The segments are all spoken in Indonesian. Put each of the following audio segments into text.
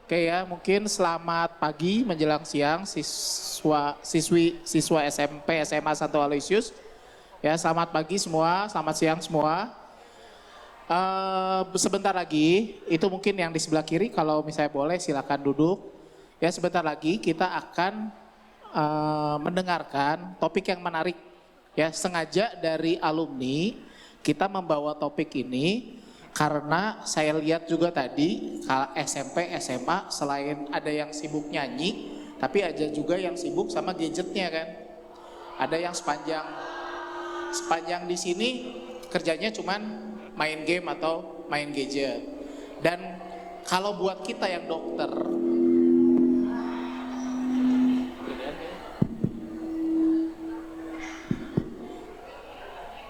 Oke ya, mungkin selamat pagi menjelang siang siswa SMP SMA Santo Aloysius. Ya, selamat pagi semua, selamat siang semua. Sebentar lagi, itu mungkin yang di sebelah kiri kalau misalnya boleh silakan duduk. Ya, sebentar lagi kita akan mendengarkan topik yang menarik. Ya, sengaja dari alumni kita membawa topik ini karena saya lihat juga tadi SMP, SMA selain ada yang sibuk nyanyi, tapi ada juga yang sibuk sama gadgetnya kan. Ada yang sepanjang di sini kerjanya cuman main game atau main gadget. Dan kalau buat kita yang dokter,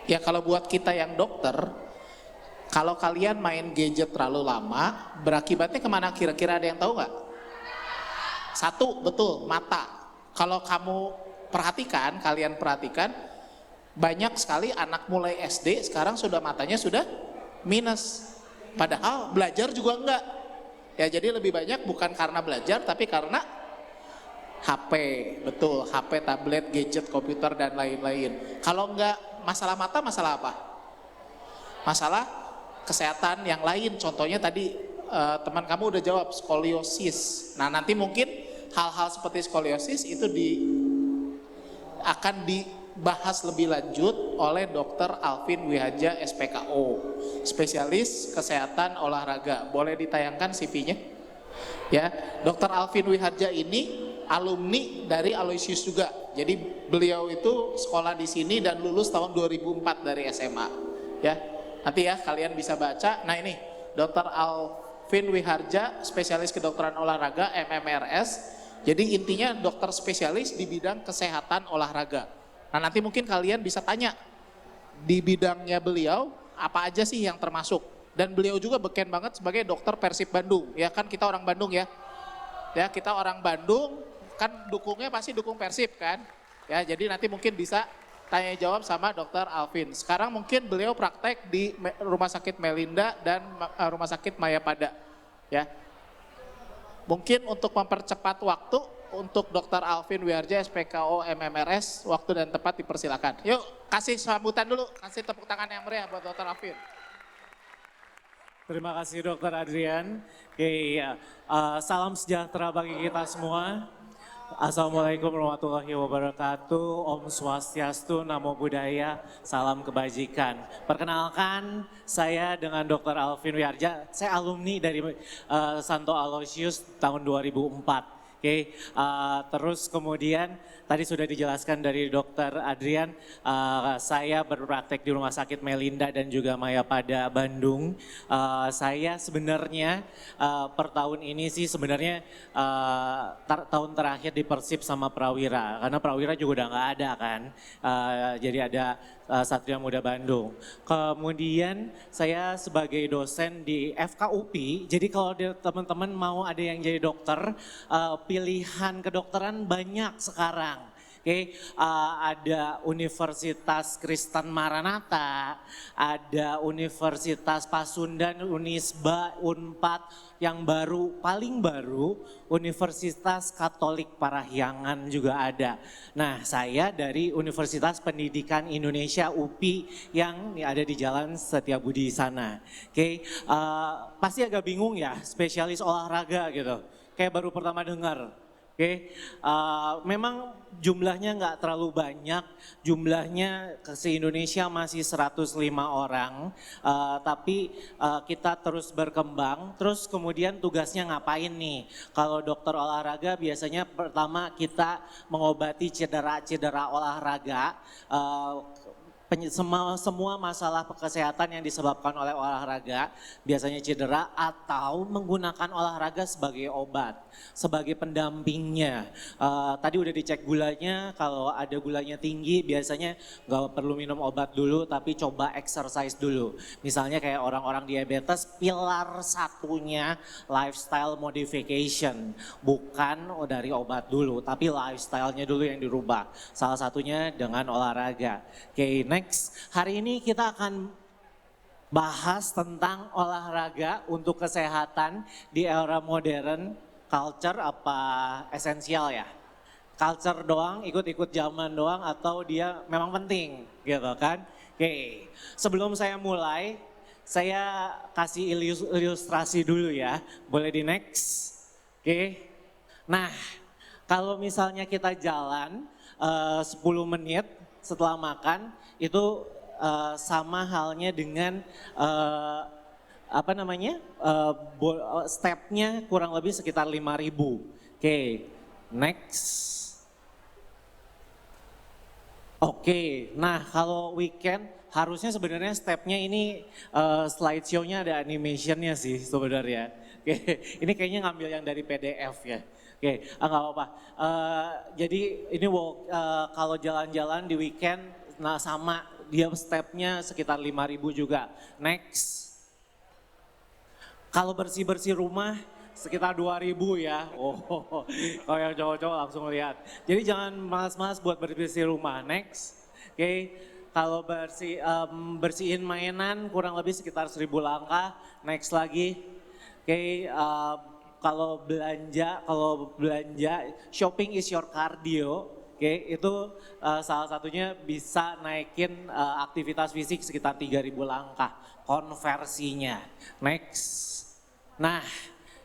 ya kalau buat kita yang dokter, kalau kalian main gadget terlalu lama, berakibatnya kemana kira-kira, ada yang tahu nggak? Satu, betul, mata. Kalau kamu perhatikan, kalian perhatikan, banyak sekali anak mulai SD sekarang sudah matanya sudah minus. Padahal belajar juga enggak. Ya jadi lebih banyak bukan karena belajar, tapi karena HP, betul, HP, tablet, gadget, komputer, dan lain-lain. Kalau enggak masalah mata, masalah apa? Masalah kesehatan yang lain, contohnya tadi teman kamu udah jawab, skoliosis. Nah nanti mungkin hal-hal seperti skoliosis itu akan dibahas lebih lanjut oleh Dr. Alvin Wihaja SPKO, spesialis kesehatan olahraga. Boleh ditayangkan CV-nya? Ya, Dr. Alvin Wihaja ini alumni dari Aloysius juga. Jadi beliau itu sekolah di sini dan lulus tahun 2004 dari SMA. Ya, nanti ya kalian bisa baca. Nah ini Dr. Alvin Wiharja, spesialis kedokteran olahraga MMRS. Jadi intinya dokter spesialis di bidang kesehatan olahraga. Nah nanti mungkin kalian bisa tanya di bidangnya beliau apa aja sih yang termasuk. Dan beliau juga beken banget sebagai dokter Persib Bandung. Ya kan kita orang Bandung ya. Ya kita orang Bandung kan dukungnya pasti dukung Persib kan. Ya jadi nanti mungkin bisa tanya jawab sama Dr. Alvin. Sekarang mungkin beliau praktek di Rumah Sakit Melinda dan Rumah Sakit Mayapada. Ya. Mungkin untuk mempercepat waktu untuk Dr. Alvin Wiharja SPKO MMRS, waktu dan tempat dipersilakan. Yuk kasih sambutan dulu, kasih tepuk tangan yang meriah buat Dr. Alvin. Terima kasih Dokter Adrian. Oke, salam sejahtera bagi kita semua. Assalamualaikum warahmatullahi wabarakatuh. Om Swastiastu, Namo Buddhaya, salam kebajikan. Perkenalkan, saya dengan Dr. Alvin Wiharja, saya alumni dari Santo Aloysius tahun 2004. Oke, terus kemudian tadi sudah dijelaskan dari Dokter Adrian, saya berpraktek di Rumah Sakit Melinda dan juga Mayapada Bandung. Saya sebenarnya per tahun ini sih sebenarnya tahun terakhir di Persib sama Prawira, karena Prawira juga udah nggak ada kan, jadi ada Satria Muda Bandung. Kemudian saya sebagai dosen di FKUPI, jadi kalau teman-teman mau ada yang jadi dokter, pilihan kedokteran banyak sekarang. Oke, ada Universitas Kristen Maranatha, ada Universitas Pasundan, Unisba, Unpad, yang baru, paling baru Universitas Katolik Parahyangan juga ada. Nah, saya dari Universitas Pendidikan Indonesia UPI yang ada di Jalan Setiabudi sana. Oke, pasti agak bingung ya, spesialis olahraga gitu. Kayak baru pertama dengar. Oke, memang jumlahnya nggak terlalu banyak, jumlahnya se-Indonesia masih 105 orang, tapi kita terus berkembang, terus kemudian tugasnya ngapain nih? Kalau dokter olahraga biasanya pertama kita mengobati cedera-cedera olahraga, semua masalah kesehatan yang disebabkan oleh olahraga, biasanya cedera atau menggunakan olahraga sebagai obat, sebagai pendampingnya. Tadi udah dicek gulanya, kalau ada gulanya tinggi biasanya nggak perlu minum obat dulu tapi coba exercise dulu. Misalnya kayak orang-orang diabetes, pilar satunya lifestyle modification, bukan dari obat dulu tapi lifestyle-nya dulu yang dirubah. Salah satunya dengan olahraga. Oke, next, hari ini kita akan bahas tentang olahraga untuk kesehatan di era modern culture apa esensial ya? Culture doang, ikut-ikut zaman doang atau dia memang penting gitu kan? Oke, sebelum saya mulai, saya kasih ilustrasi dulu ya. Boleh di next? Oke. Nah, kalau misalnya kita jalan 10 menit setelah makan, itu sama halnya dengan apa namanya, stepnya kurang lebih sekitar 5.000. Oke, next. Oke, nah kalau weekend harusnya sebenarnya stepnya ini slideshow-nya ada animation-nya sih sebenarnya. Oke, ini kayaknya ngambil yang dari PDF ya. Oke, nggak apa-apa. Jadi ini kalau jalan-jalan di weekend, nah sama dia stepnya sekitar 5.000 juga. Next. Kalau bersih-bersih rumah sekitar 2.000 ya. Oh, kalau yang cowok-cowok langsung lihat. Jadi jangan malas-malas buat bersih rumah. Next. Oke, kalau bersihin mainan kurang lebih sekitar 1.000 langkah. Next lagi. Oke, kalau belanja shopping is your cardio. Oke, itu salah satunya bisa naikin aktivitas fisik sekitar 3.000 langkah konversinya. Next. Nah,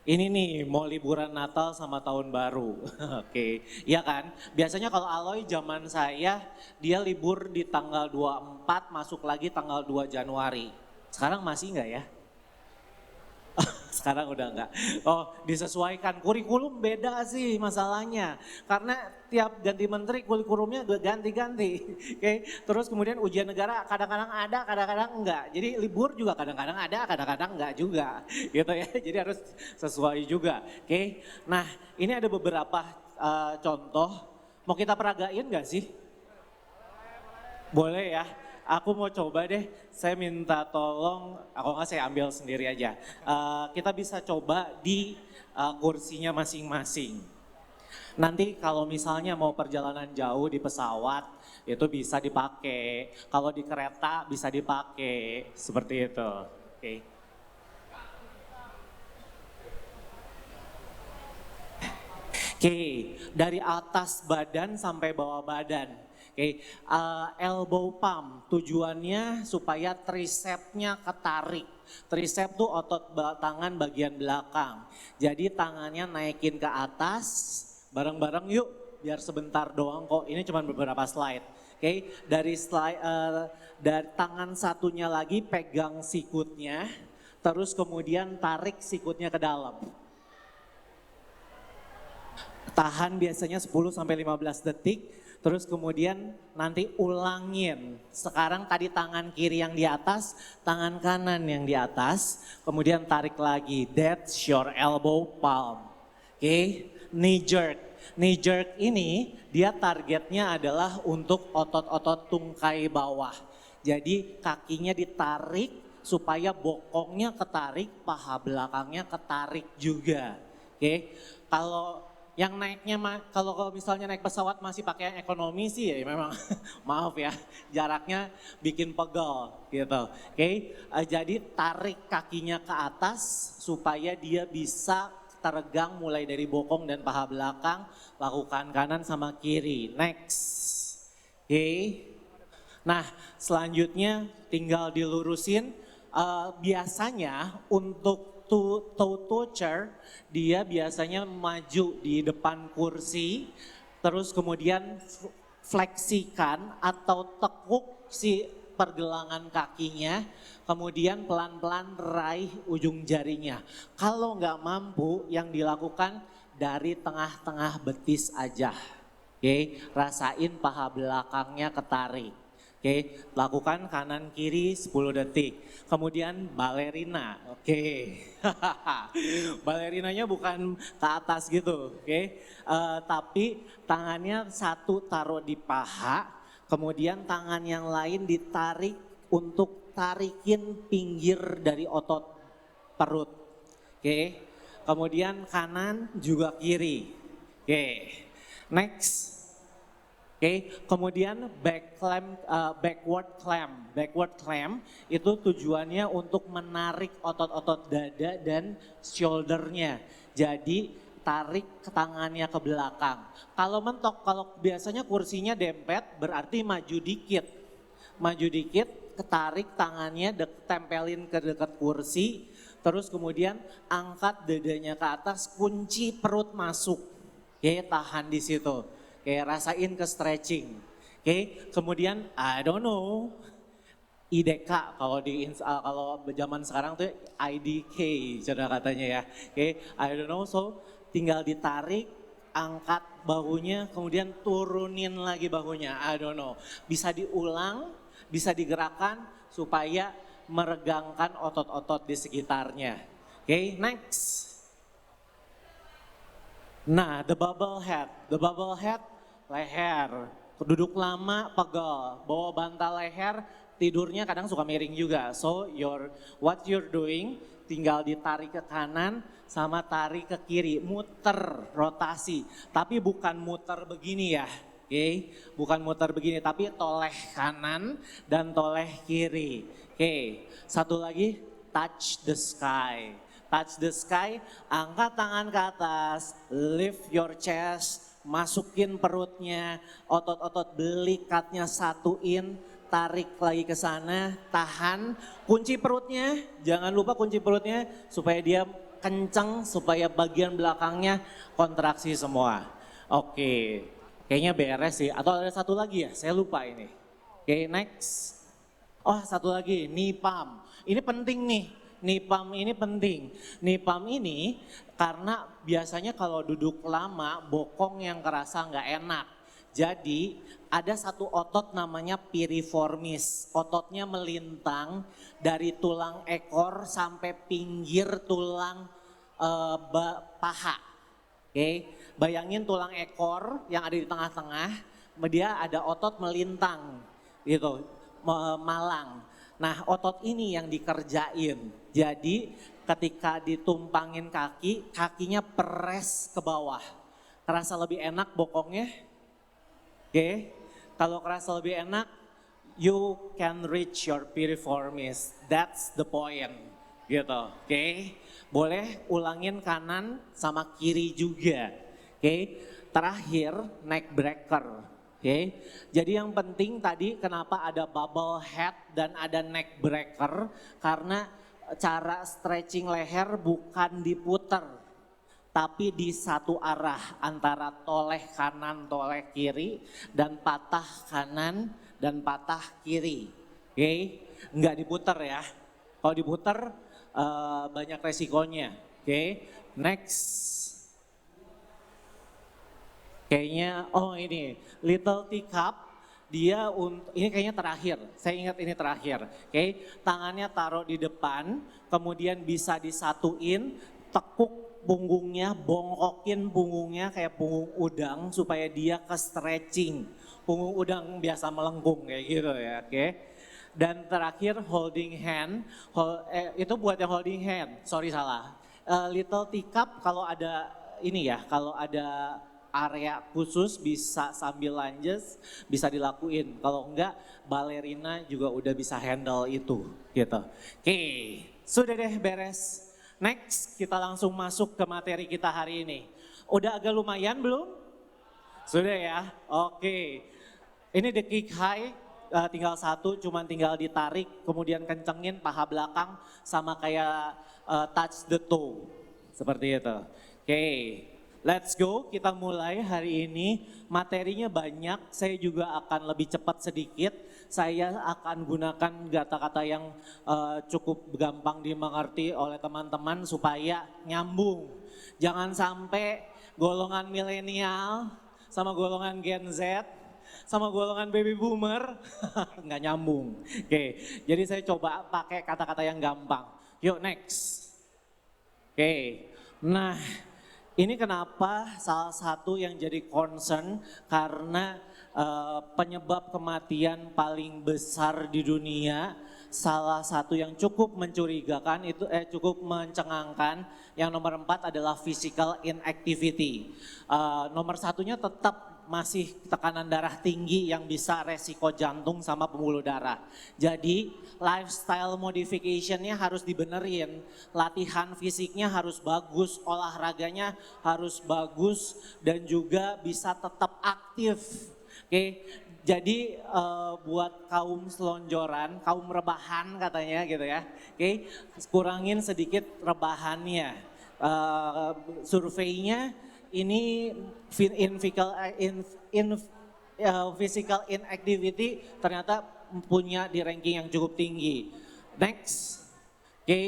ini nih mau liburan Natal sama Tahun Baru. Oke, iya kan? Biasanya kalau Aloy zaman saya dia libur di tanggal 24 masuk lagi tanggal 2 Januari. Sekarang masih enggak ya? Sekarang udah enggak. Oh, disesuaikan. Kurikulum beda sih masalahnya. Karena tiap ganti menteri kurikulumnya ganti-ganti. Oke, terus kemudian ujian negara kadang-kadang ada, kadang-kadang enggak. Jadi libur juga kadang-kadang ada, kadang-kadang enggak juga. Gitu ya. Jadi harus sesuai juga. Oke. Nah, ini ada beberapa contoh. Mau kita peragain enggak sih? Boleh ya. Aku mau coba deh, saya minta tolong, aku nggak saya ambil sendiri aja. Kita bisa coba di kursinya masing-masing. Nanti kalau misalnya mau perjalanan jauh di pesawat, itu bisa dipakai. Kalau di kereta bisa dipakai, seperti itu. Oke. Oke, dari atas badan sampai bawah badan. Oke, elbow pump tujuannya supaya tricepsnya ketarik. Tricep tuh otot tangan bagian belakang. Jadi tangannya naikin ke atas, bareng-bareng yuk biar sebentar doang kok. Ini cuma beberapa slide. Oke, dari tangan satunya lagi pegang sikutnya, terus kemudian tarik sikutnya ke dalam. Tahan biasanya 10 sampai 15 detik. Terus kemudian nanti ulangin. Sekarang tadi tangan kiri yang di atas, tangan kanan yang di atas. Kemudian tarik lagi. That's your elbow palm. Oke, knee jerk. Knee jerk ini dia targetnya adalah untuk otot-otot tungkai bawah. Jadi kakinya ditarik supaya bokongnya ketarik, paha belakangnya ketarik juga. Oke, kalau yang naiknya, kalau misalnya naik pesawat masih pakai yang ekonomi sih ya memang maaf ya jaraknya bikin pegel gitu. Oke, jadi tarik kakinya ke atas supaya dia bisa teregang mulai dari bokong dan paha belakang, lakukan kanan sama kiri. Next. Oke. Nah selanjutnya tinggal dilurusin, biasanya untuk toe toucher dia biasanya maju di depan kursi, terus kemudian fleksikan atau tekuk si pergelangan kakinya, kemudian pelan-pelan raih ujung jarinya. Kalau nggak mampu yang dilakukan dari tengah-tengah betis aja. Oke, rasain paha belakangnya ketarik. Oke, lakukan kanan kiri 10 detik. Kemudian balerina. Oke. Balerinanya bukan ke atas gitu, oke. Tapi tangannya satu taruh di paha, kemudian tangan yang lain ditarik untuk tarikin pinggir dari otot perut. Oke. Kemudian kanan juga kiri. Oke. Next. Oke, kemudian backward clamp itu tujuannya untuk menarik otot-otot dada dan shouldernya. Jadi tarik ke tangannya ke belakang. Kalau mentok, kalau biasanya kursinya dempet berarti maju dikit. Maju dikit, ketarik tangannya, tempelin ke dekat kursi, terus kemudian angkat dadanya ke atas, kunci perut masuk. Oke, tahan di situ. Oke, rasain ke stretching. Oke, kemudian I don't know, IDK kalau zaman sekarang tuh IDK cara katanya ya. Oke, I don't know, so tinggal ditarik, angkat bahunya, kemudian turunin lagi bahunya. I don't know. Bisa diulang, bisa digerakkan supaya meregangkan otot-otot di sekitarnya. Oke, next. Nah, the bubble head. The bubble head, leher. Duduk lama, pegel. Bawa bantal leher, tidurnya kadang suka miring juga. So, what you're doing, tinggal ditarik ke kanan sama tarik ke kiri. Muter, rotasi. Tapi bukan muter begini ya. Oke, bukan muter begini, tapi toleh kanan dan toleh kiri. Oke, satu lagi, touch the sky. Touch the sky, angkat tangan ke atas, lift your chest, masukin perutnya, otot-otot belikatnya satuin, tarik lagi ke sana, tahan, kunci perutnya, jangan lupa kunci perutnya supaya dia kencang, supaya bagian belakangnya kontraksi semua. Oke, kayaknya beres sih, atau ada satu lagi ya, saya lupa ini. Oke, next. Oh, satu lagi, knee pump. Ini penting nih. Knee pump ini penting. Knee pump ini karena biasanya kalau duduk lama bokong yang kerasa nggak enak. Jadi ada satu otot namanya piriformis. Ototnya melintang dari tulang ekor sampai pinggir tulang paha. Oke, bayangin tulang ekor yang ada di tengah-tengah, dia ada otot melintang gitu, malang. Nah, otot ini yang dikerjain. Jadi ketika ditumpangin kaki, kakinya press ke bawah. Kerasa lebih enak bokongnya? Oke, kalau kerasa lebih enak, you can reach your piriformis. That's the point. Gitu, oke. Boleh ulangin kanan sama kiri juga. Oke, terakhir neck breaker. Oke, jadi yang penting tadi kenapa ada bubble head dan ada neck breaker, karena cara stretching leher bukan diputer, tapi di satu arah antara toleh kanan, toleh kiri, dan patah kanan dan patah kiri. Oke, nggak diputer ya. Kalau diputer banyak resikonya. Oke, next. Kayaknya, oh ini, little teacup, dia ini kayaknya terakhir, saya ingat ini terakhir. Oke, tangannya taruh di depan, kemudian bisa disatuin, tekuk punggungnya, bongkokin punggungnya kayak punggung udang supaya dia ke stretching. Punggung udang biasa melengkung kayak gitu ya, oke. Dan terakhir holding hand, itu buat yang holding hand, sorry salah. Little teacup kalau ada ini ya, kalau ada area khusus bisa sambil lunges, bisa dilakuin. Kalau enggak, balerina juga udah bisa handle itu gitu. Oke, sudah deh beres. Next, kita langsung masuk ke materi kita hari ini. Udah agak lumayan belum? Sudah ya, oke. Ini the kick high, tinggal satu, cuman tinggal ditarik, kemudian kencengin paha belakang sama kayak touch the toe. Seperti itu. Oke. Let's go, kita mulai hari ini. Materinya banyak, saya juga akan lebih cepat sedikit. Saya akan gunakan kata-kata yang cukup gampang dimengerti oleh teman-teman supaya nyambung. Jangan sampai golongan milenial sama golongan Gen Z sama golongan baby boomer nggak nyambung. Oke, jadi saya coba pakai kata-kata yang gampang. Yuk next. Oke, nah. Ini kenapa salah satu yang jadi concern karena penyebab kematian paling besar di dunia, salah satu yang cukup mencurigakan itu cukup mencengangkan, yang nomor 4 adalah physical inactivity. Nomor satunya tetap masih tekanan darah tinggi yang bisa resiko jantung sama pembuluh darah. Jadi lifestyle modificationnya harus dibenerin, latihan fisiknya harus bagus, olahraganya harus bagus dan juga bisa tetap aktif. Oke, jadi buat kaum selonjoran, kaum rebahan katanya gitu ya. Oke, kurangin sedikit rebahannya. Surveinya ini physical inactivity ternyata punya di ranking yang cukup tinggi. Next, oke,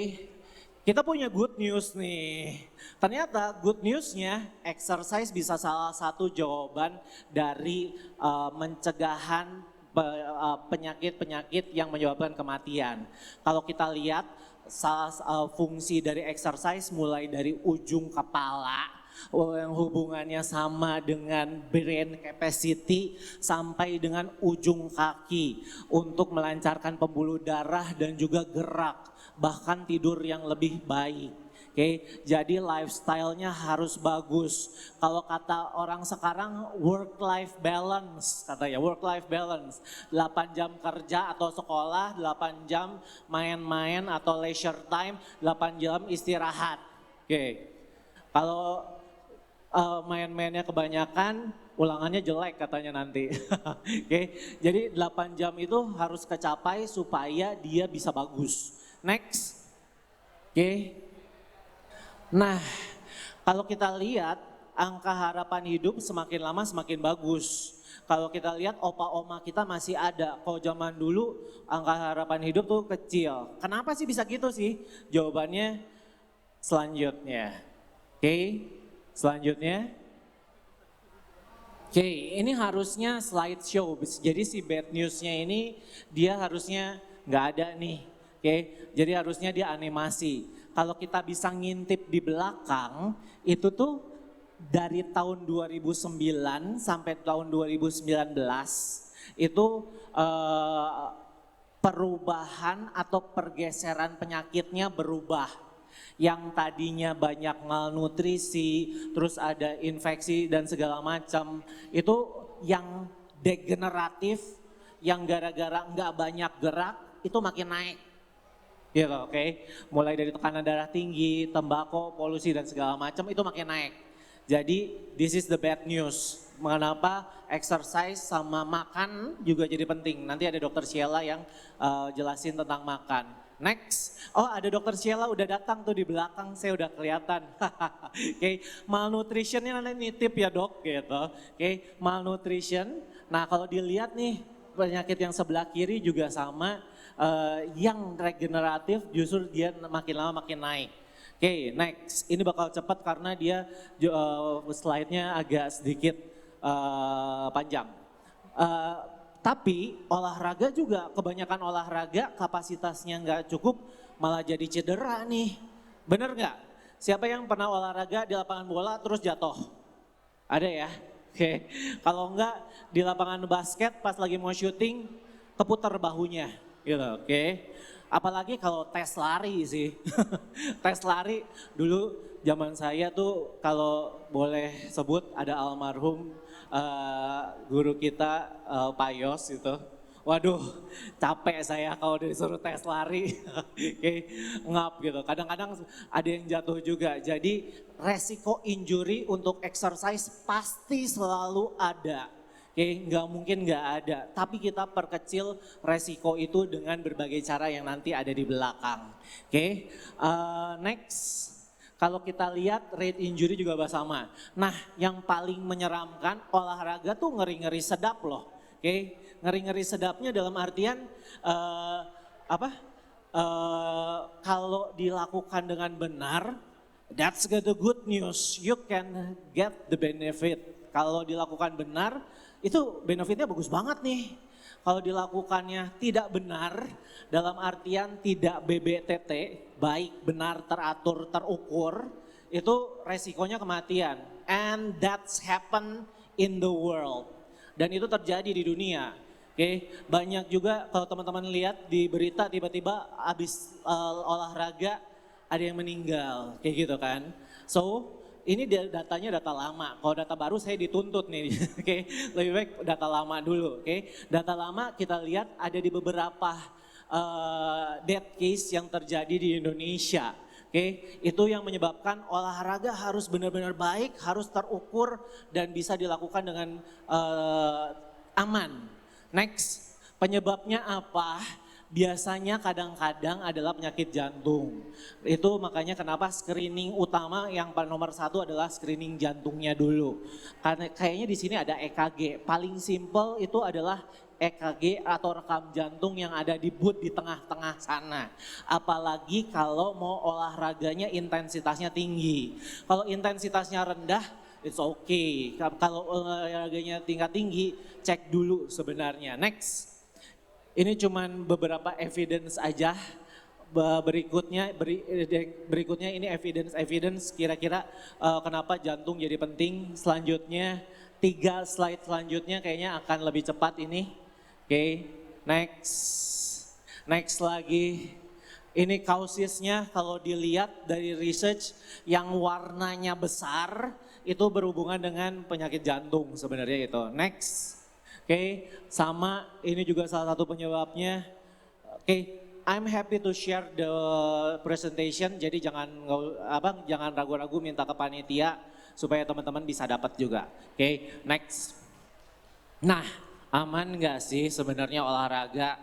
kita punya good news nih. Ternyata good newsnya exercise bisa salah satu jawaban dari pencegahan penyakit-penyakit yang menyebabkan kematian. Kalau kita lihat fungsi dari exercise mulai dari ujung kepala yang hubungannya sama dengan brain capacity sampai dengan ujung kaki untuk melancarkan pembuluh darah dan juga gerak bahkan tidur yang lebih baik. Oke, jadi lifestyle-nya harus bagus. Kalau kata orang sekarang work-life balance, katanya work-life balance. 8 jam kerja atau sekolah, 8 jam main-main atau leisure time, 8 jam istirahat. Oke, kalau main-mainnya kebanyakan, ulangannya jelek katanya nanti. Oke, jadi 8 jam itu harus kecapai supaya dia bisa bagus. Next, oke. Nah, kalau kita lihat angka harapan hidup semakin lama semakin bagus. Kalau kita lihat opa-oma kita masih ada. Kalau zaman dulu angka harapan hidup tuh kecil. Kenapa sih bisa gitu sih? Jawabannya selanjutnya. Oke, selanjutnya. Oke, ini harusnya slideshow. Jadi si bad newsnya ini dia harusnya nggak ada nih. Oke, jadi harusnya dia animasi. Kalau kita bisa ngintip di belakang, itu tuh dari tahun 2009 sampai tahun 2019, itu perubahan atau pergeseran penyakitnya berubah. Yang tadinya banyak malnutrisi, terus ada infeksi dan segala macam, itu yang degeneratif, yang gara-gara nggak banyak gerak, itu makin naik. Gitu, oke. Mulai dari tekanan darah tinggi, tembakau, polusi dan segala macam itu makin naik. Jadi this is the bad news. Mengapa exercise sama makan juga jadi penting. Nanti ada Dokter Sheila yang jelasin tentang makan. Next, oh ada Dokter Sheila udah datang tuh di belakang, saya udah kelihatan. Oke, malnutritionnya nanti nitip ya dok gitu. Oke, malnutrition. Nah kalau dilihat nih penyakit yang sebelah kiri juga sama. Yang regeneratif justru dia makin lama makin naik. Oke, next. Ini bakal cepat karena dia slide-nya agak sedikit panjang. Tapi olahraga juga, kebanyakan olahraga kapasitasnya nggak cukup malah jadi cedera nih. Bener nggak? Siapa yang pernah olahraga di lapangan bola terus jatuh? Ada ya? Oke, kalau enggak di lapangan basket pas lagi mau syuting keputar bahunya. Gitu, oke. Apalagi kalau tes lari sih. Tes lari dulu zaman saya tuh kalau boleh sebut ada almarhum guru kita Pak Yos gitu. Waduh capek saya kalau disuruh tes lari. Oke, ngap gitu. Kadang-kadang ada yang jatuh juga. Jadi resiko injury untuk exercise pasti selalu ada. Oke, nggak mungkin nggak ada, tapi kita perkecil resiko itu dengan berbagai cara yang nanti ada di belakang. Oke, next, kalau kita lihat rate injury juga sama. Nah, yang paling menyeramkan olahraga tuh ngeri-ngeri sedap loh. Oke, ngeri-ngeri sedapnya dalam artian kalau dilakukan dengan benar, that's the good news. You can get the benefit. Kalau dilakukan benar, itu benefitnya bagus banget nih. Kalau dilakukannya tidak benar, dalam artian tidak BBTT, baik, benar, teratur, terukur, itu resikonya kematian. And that's happen in the world. Dan itu terjadi di dunia. Oke, banyak juga kalau teman-teman lihat di berita tiba-tiba habis olahraga ada yang meninggal, kayak gitu kan. So, ini datanya data lama. Kalau data baru saya dituntut nih. Oke, lebih baik data lama dulu. Oke, data lama kita lihat ada di beberapa death case yang terjadi di Indonesia. Oke, itu yang menyebabkan olahraga harus benar-benar baik, harus terukur dan bisa dilakukan dengan aman. Next, penyebabnya apa? Biasanya kadang-kadang adalah penyakit jantung. Itu makanya kenapa screening utama yang nomor satu adalah screening jantungnya dulu. Karena kayaknya di sini ada EKG. Paling simple itu adalah EKG atau rekam jantung yang ada di boot di tengah-tengah sana. Apalagi kalau mau olahraganya intensitasnya tinggi. Kalau intensitasnya rendah, it's okay. Kalau olahraganya tingkat tinggi, cek dulu sebenarnya. Next. Ini cuman beberapa evidence aja. Berikutnya ini evidence kira-kira kenapa jantung jadi penting. Selanjutnya 3 slide selanjutnya kayaknya akan lebih cepat ini. Oke, next lagi. Ini kausisnya kalau dilihat dari research yang warnanya besar itu berhubungan dengan penyakit jantung sebenarnya itu. Next. Oke, sama ini juga salah satu penyebabnya. Oke, I'm happy to share the presentation. Jadi jangan ragu-ragu minta ke panitia supaya teman-teman bisa dapat juga. Oke, next. Nah, aman nggak sih sebenarnya olahraga?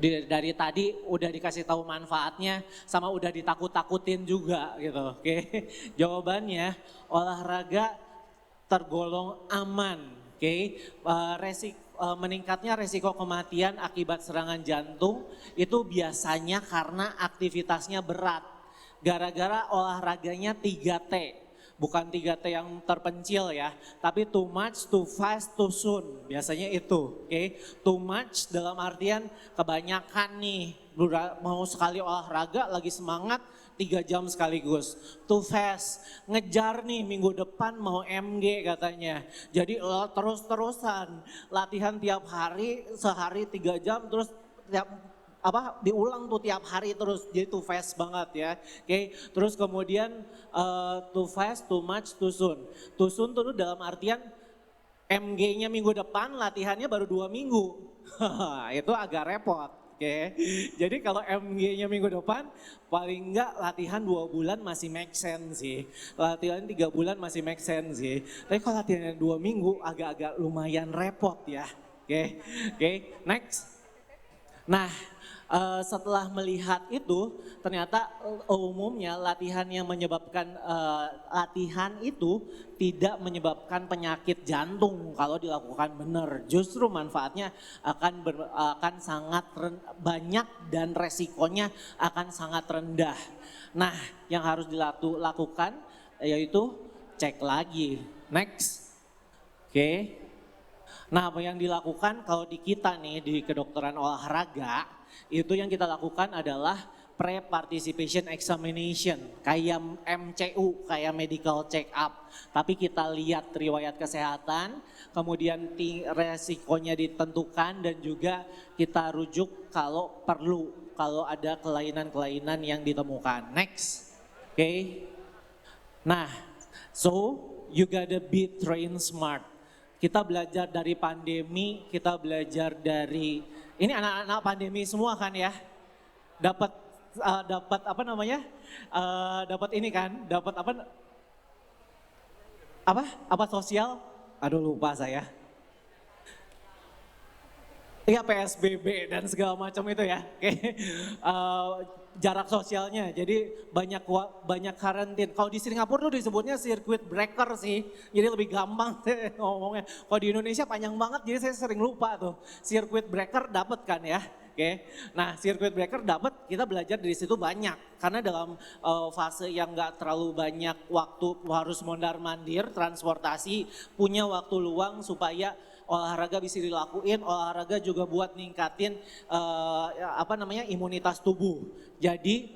Dari tadi udah dikasih tahu manfaatnya sama udah ditakut-takutin juga gitu. Oke, jawabannya olahraga tergolong aman. Oke, meningkatnya resiko kematian akibat serangan jantung itu biasanya karena aktivitasnya berat. Gara-gara olahraganya 3T. Bukan 3T yang terpencil ya, tapi too much, too fast, too soon. Biasanya itu, oke. Too much dalam artian kebanyakan nih, mau sekali olahraga lagi semangat, 3 jam sekaligus. Too fast, ngejar nih minggu depan mau MG katanya. Jadi terus-terusan latihan tiap hari, sehari 3 jam terus diulang tuh tiap hari terus, jadi too fast banget ya. Oke, terus kemudian too fast, too much, too soon. Too soon tuh dalam artian MG-nya minggu depan, latihannya baru 2 minggu. Itu agak repot. Oke, jadi kalau MG-nya minggu depan paling enggak latihan 2 bulan masih make sense sih. Latihan 3 bulan masih make sense sih. Tapi kalau latihannya 2 minggu agak-agak lumayan repot ya. Oke, next. Nah, setelah melihat itu ternyata umumnya latihan yang menyebabkan latihan itu tidak menyebabkan penyakit jantung kalau dilakukan benar. Justru manfaatnya akan sangat banyak dan resikonya akan sangat rendah. Nah, yang harus dilakukan yaitu cek lagi. Next. Oke. Nah, apa yang dilakukan kalau di kita nih di kedokteran olahraga, itu yang kita lakukan adalah pre-participation examination, kayak MCU, kayak medical check up. Tapi kita lihat riwayat kesehatan, kemudian resikonya ditentukan dan juga kita rujuk kalau perlu, kalau ada kelainan-kelainan yang ditemukan. Next, oke. Nah, so you gotta be trained smart. Kita belajar dari pandemi, kita belajar dari, ini anak-anak pandemi semua kan ya, dapat apa namanya, dapat ini kan, dapat apa sosial, aduh lupa saya. Iya PSBB dan segala macam itu ya, oke. Jarak sosialnya, jadi banyak karantin. Kalau di Singapura tuh disebutnya circuit breaker sih, jadi lebih gampang ngomongnya. Kalau di Indonesia panjang banget, jadi saya sering lupa tuh. Circuit breaker dapat kan ya, oke. Nah circuit breaker dapat, kita belajar dari situ banyak. Karena dalam fase yang nggak terlalu banyak waktu harus mondar-mandir, transportasi, punya waktu luang supaya olahraga bisa dilakuin, olahraga juga buat ningkatin imunitas tubuh. Jadi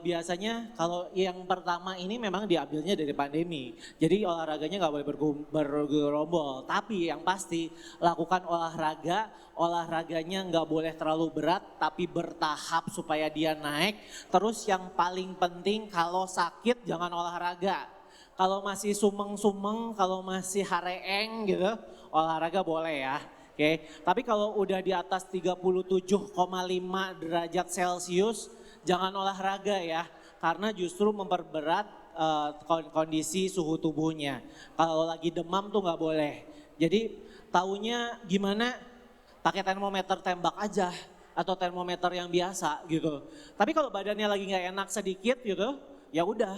biasanya kalau yang pertama ini memang diambilnya dari pandemi. Jadi olahraganya nggak boleh bergerombol. Tapi yang pasti lakukan olahraganya nggak boleh terlalu berat, tapi bertahap supaya dia naik. Terus yang paling penting kalau sakit jangan olahraga. Kalau masih sumeng-sumeng, kalau masih hareeng gitu, olahraga boleh ya. Oke, tapi kalau udah di atas 37,5 derajat Celcius, jangan olahraga ya. Karena justru memperberat kondisi suhu tubuhnya. Kalau lagi demam tuh nggak boleh. Jadi taunya gimana? Pakai termometer tembak aja atau termometer yang biasa gitu. Tapi kalau badannya lagi nggak enak sedikit gitu, ya udah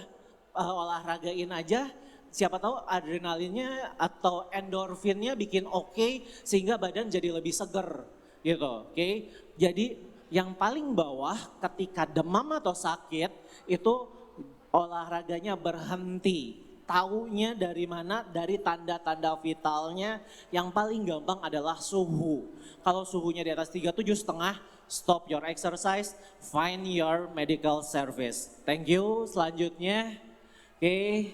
olahragain aja. Siapa tahu adrenalinnya atau endorfinnya bikin oke sehingga badan jadi lebih seger gitu. Oke. Jadi yang paling bawah ketika demam atau sakit itu olahraganya berhenti. Taunya dari mana? Dari tanda-tanda vitalnya yang paling gampang adalah suhu. Kalau suhunya di atas 37,5, stop your exercise, find your medical service. Thank you, selanjutnya. Oke.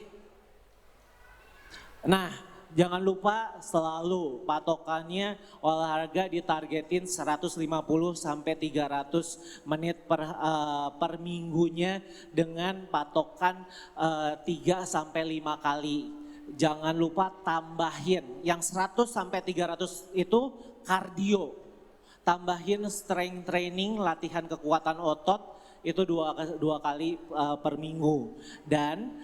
Nah, jangan lupa selalu patokannya olahraga ditargetin 150 sampai 300 menit per minggunya dengan patokan 3 sampai 5 kali. Jangan lupa tambahin yang 100 sampai 300 itu kardio. Tambahin strength training, latihan kekuatan otot itu dua kali per minggu. Dan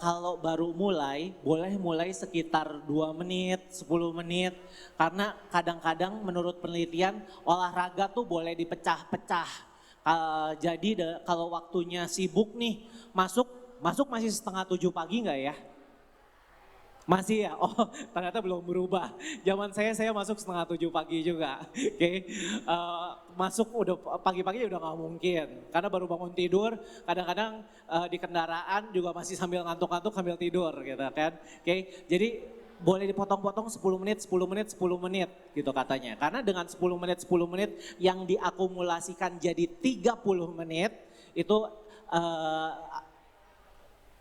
kalau baru mulai, boleh mulai sekitar 2 menit, 10 menit. Karena kadang-kadang menurut penelitian olahraga tuh boleh dipecah-pecah. Jadi kalau waktunya sibuk nih, masuk masih setengah 7 pagi nggak ya? Masih ya? Oh ternyata belum berubah. Zaman saya masuk setengah 7 pagi juga. Oke, masuk udah pagi-pagi udah nggak mungkin. Karena baru bangun tidur, kadang-kadang di kendaraan juga masih sambil ngantuk-ngantuk sambil tidur gitu kan. Oke, jadi boleh dipotong-potong 10 menit, 10 menit, 10 menit gitu katanya. Karena dengan 10 menit, 10 menit yang diakumulasikan jadi 30 menit itu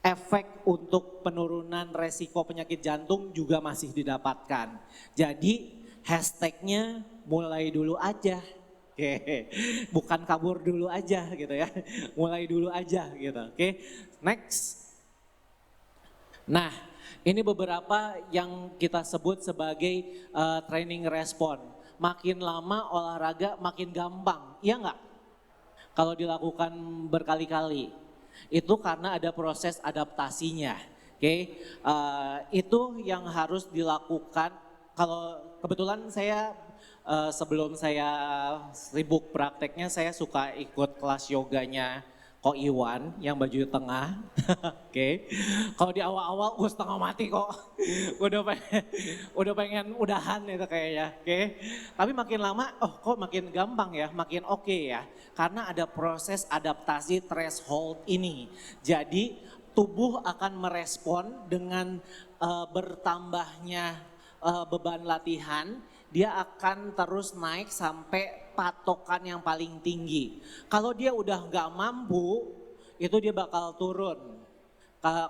efek untuk penurunan resiko penyakit jantung juga masih didapatkan. Jadi hashtagnya mulai dulu aja. Bukan kabur dulu aja gitu ya. Mulai dulu aja gitu. Oke, next. Nah, ini beberapa yang kita sebut sebagai training respon. Makin lama olahraga makin gampang, iya nggak? Kalau dilakukan berkali-kali. Itu karena ada proses adaptasinya. Oke, itu yang harus dilakukan. Kalau kebetulan saya sebelum saya sibuk prakteknya, saya suka ikut kelas yoganya Ko Iwan yang baju tengah. Oke, kalau di awal-awal gue setengah mati kok. udah pengen udahan itu kayaknya. Oke, tapi makin lama, oh kok makin gampang ya, makin oke ya. Karena ada proses adaptasi threshold ini. Jadi tubuh akan merespon dengan bertambahnya beban latihan, dia akan terus naik sampai patokan yang paling tinggi. Kalau dia udah nggak mampu, itu dia bakal turun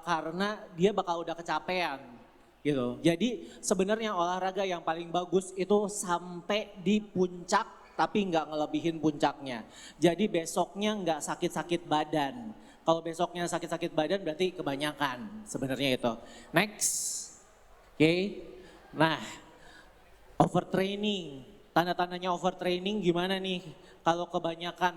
karena dia bakal udah kecapean gitu. Jadi sebenarnya olahraga yang paling bagus itu sampai di puncak tapi nggak ngelebihin puncaknya. Jadi besoknya nggak sakit-sakit badan. Kalau besoknya sakit-sakit badan berarti kebanyakan sebenarnya itu. Next, oke. Nah, overtraining. Tanda-tandanya overtraining gimana nih? Kalau kebanyakan,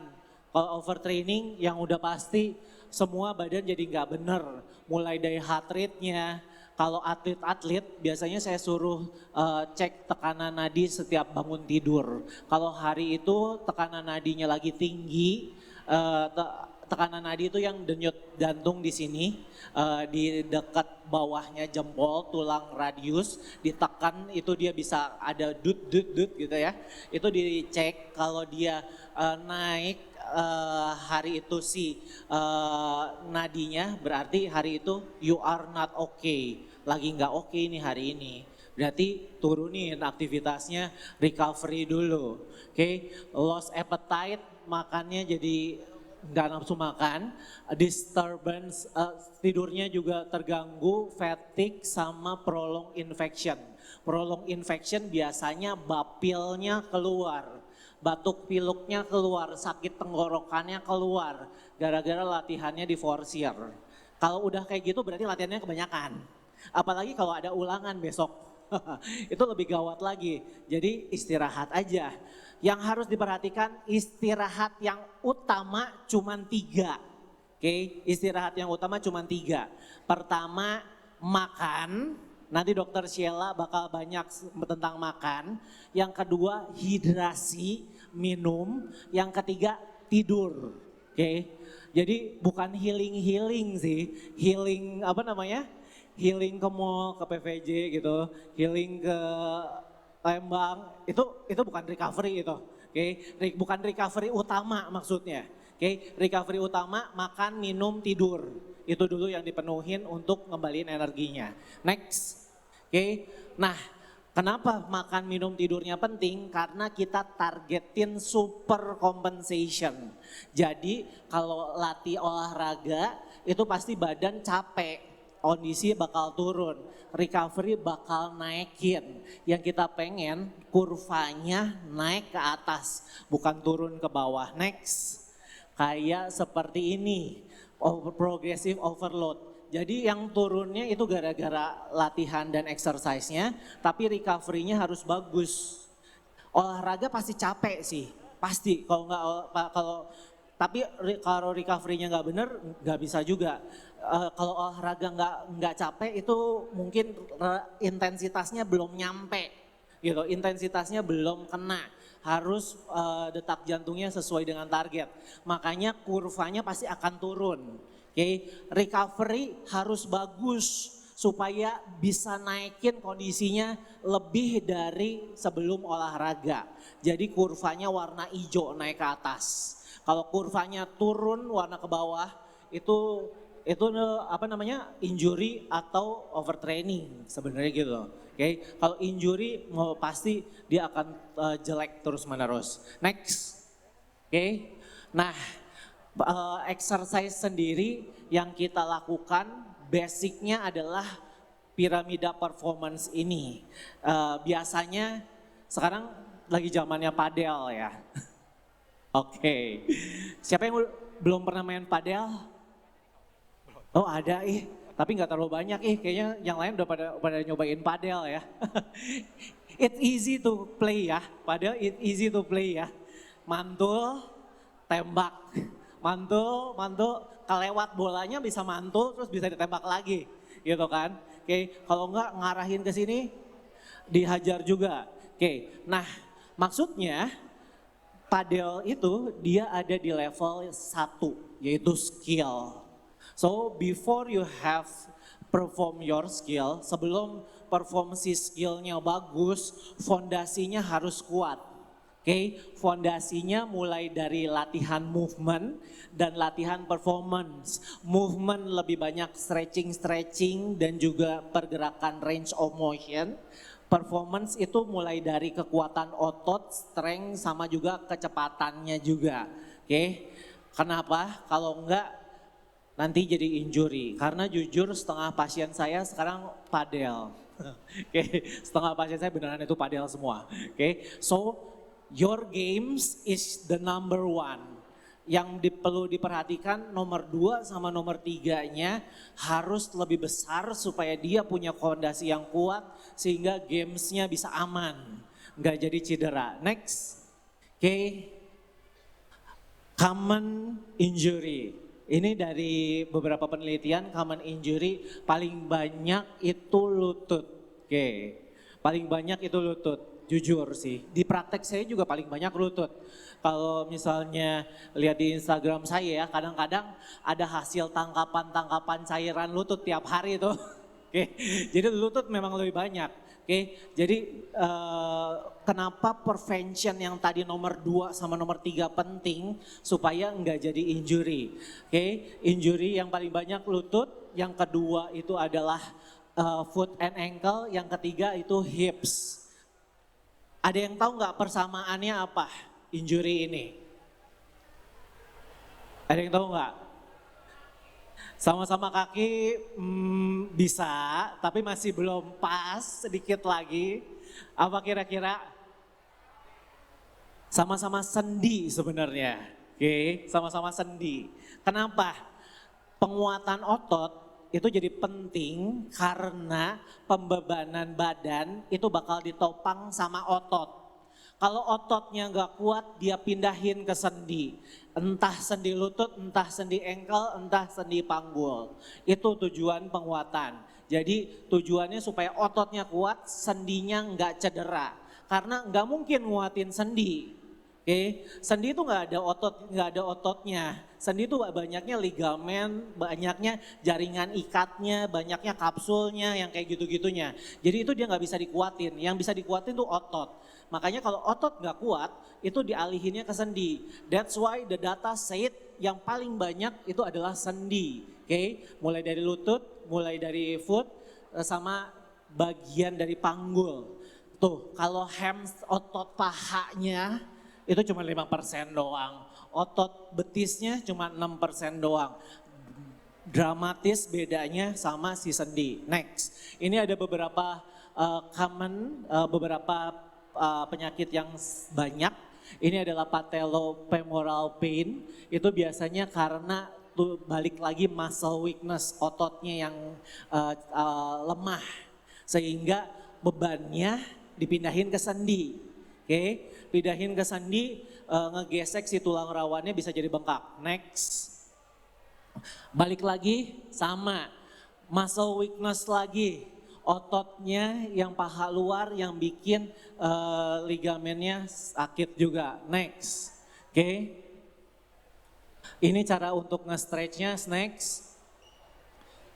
kalau overtraining yang udah pasti semua badan jadi nggak bener. Mulai dari heart rate-nya, kalau atlet-atlet biasanya saya suruh cek tekanan nadi setiap bangun tidur. Kalau hari itu tekanan nadinya lagi tinggi, tekanan nadi itu yang denyut jantung di sini, di dekat bawahnya jempol, tulang radius, ditekan itu dia bisa ada dut gitu ya. Itu dicek kalau dia naik hari itu nadinya berarti hari itu you are not okay. Lagi nggak oke nih hari ini. Berarti turunin aktivitasnya, recovery dulu. Oke, lost appetite, makannya jadi nggak nafsu makan, disturbance, tidurnya juga terganggu, fatigue sama prolonged infection. Prolonged infection biasanya bapilnya keluar, batuk piluknya keluar, sakit tenggorokannya keluar, gara-gara latihannya diforsir. Kalau udah kayak gitu berarti latihannya kebanyakan. Apalagi kalau ada ulangan besok. Itu lebih gawat lagi. Jadi istirahat aja. Yang harus diperhatikan istirahat yang utama cuma 3. Oke, istirahat yang utama cuma 3. Pertama makan. Nanti dokter Sheila bakal banyak tentang makan. Yang kedua hidrasi, minum. Yang ketiga tidur. Oke, jadi bukan healing sih. Healing apa namanya? Healing ke mall, ke PVJ gitu. Healing ke Lembang. Itu bukan recovery itu. Oke, bukan recovery utama maksudnya. Oke, recovery utama makan, minum, tidur. Itu dulu yang dipenuhin untuk ngembaliin energinya. Next. Oke. Nah, kenapa makan, minum, tidurnya penting? Karena kita targetin super compensation. Jadi kalau latih olahraga itu pasti badan capek, kondisi bakal turun, recovery bakal naikin. Yang kita pengen kurvanya naik ke atas, bukan turun ke bawah. Next. Kayak seperti ini, progressive overload. Jadi yang turunnya itu gara-gara latihan dan exercise-nya, tapi recovery-nya harus bagus. Olahraga pasti capek sih, pasti. Kalau recovery-nya nggak bener, nggak bisa juga. Kalau olahraga nggak capek itu mungkin intensitasnya belum nyampe, gitu. Intensitasnya belum kena. Harus detak jantungnya sesuai dengan target. Makanya kurvanya pasti akan turun. Oke, recovery harus bagus supaya bisa naikin kondisinya lebih dari sebelum olahraga. Jadi kurvanya warna hijau naik ke atas. Kalau kurvanya turun warna ke bawah itu apa namanya? Injury atau overtraining sebenarnya gitu. Oke, kalau injury pasti dia akan jelek terus-menerus. Next. Oke. Nah, exercise sendiri yang kita lakukan basicnya adalah piramida performance ini. Biasanya sekarang lagi zamannya padel ya. Oke. Siapa yang belum pernah main padel? Oh ada tapi nggak terlalu banyak kayaknya yang lain udah pada nyobain padel ya. It's easy to play ya, padel it's easy to play ya. Mantul, tembak, mantul, kelewat bolanya bisa mantul terus bisa ditembak lagi gitu kan. Oke, kalau nggak ngarahin ke sini dihajar juga. Oke, nah maksudnya padel itu dia ada di level 1 yaitu skill. So before you have perform your skill, sebelum perform si skillnya bagus, fondasinya harus kuat. Oke, fondasinya mulai dari latihan movement dan latihan performance. Movement lebih banyak stretching dan juga pergerakan range of motion. Performance itu mulai dari kekuatan otot, strength sama juga kecepatannya juga. Oke, kenapa? Kalau enggak nanti jadi injury. Karena jujur setengah pasien saya sekarang padel. Oke, setengah pasien saya beneran itu padel semua. Oke, so your games is the number 1. Yang perlu diperhatikan nomor 2 sama nomor 3-nya harus lebih besar supaya dia punya fondasi yang kuat sehingga gamesnya bisa aman. Nggak jadi cedera. Next. Oke, common injury. Ini dari beberapa penelitian common injury paling banyak itu lutut. Oke, paling banyak itu lutut. Jujur sih, di praktek saya juga paling banyak lutut. Kalau misalnya lihat di Instagram saya ya, kadang-kadang ada hasil tangkapan cairan lutut tiap hari itu. Oke, jadi lutut memang lebih banyak. Oke, jadi kenapa prevention yang tadi nomor 2 sama nomor 3 penting supaya enggak jadi injury. Oke, injury yang paling banyak lutut, yang kedua itu adalah foot and ankle, yang ketiga itu hips. Ada yang tahu nggak persamaannya apa injury ini? Ada yang tahu nggak? Sama-sama kaki bisa, tapi masih belum pas, sedikit lagi. Apa kira-kira? Sama-sama sendi sebenarnya. Oke, sama-sama sendi. Kenapa? penguatan otot itu jadi penting karena pembebanan badan itu bakal ditopang sama otot. Kalau ototnya nggak kuat, dia pindahin ke sendi. Entah sendi lutut, entah sendi engkel, entah sendi panggul. Itu tujuan penguatan. Jadi tujuannya supaya ototnya kuat, sendinya nggak cedera. Karena nggak mungkin nguatin sendi. Oke, sendi itu nggak ada ototnya. Sendi itu banyaknya ligamen, banyaknya jaringan ikatnya, banyaknya kapsulnya, yang kayak gitu-gitunya. Jadi itu dia nggak bisa dikuatin. Yang bisa dikuatin tuh otot. Makanya kalau otot nggak kuat, itu dialihinnya ke sendi. That's why the data said yang paling banyak itu adalah sendi. Oke, mulai dari lutut, mulai dari foot, sama bagian dari panggul. Tuh, kalau otot pahanya itu cuma 5% doang. Otot betisnya cuma 6% doang. Dramatis bedanya sama si sendi. Next, ini ada beberapa penyakit yang banyak. Ini adalah patellofemoral pain. Itu biasanya karena tuh balik lagi muscle weakness, ototnya yang lemah. Sehingga bebannya dipindahin ke sendi. Oke, pindahin ke sendi, ngegesek si tulang rawannya bisa jadi bengkak. Next. Balik lagi sama, muscle weakness lagi. Ototnya yang paha luar yang bikin ligamennya sakit juga. Next. Oke. Ini cara untuk nge-stretchnya, next.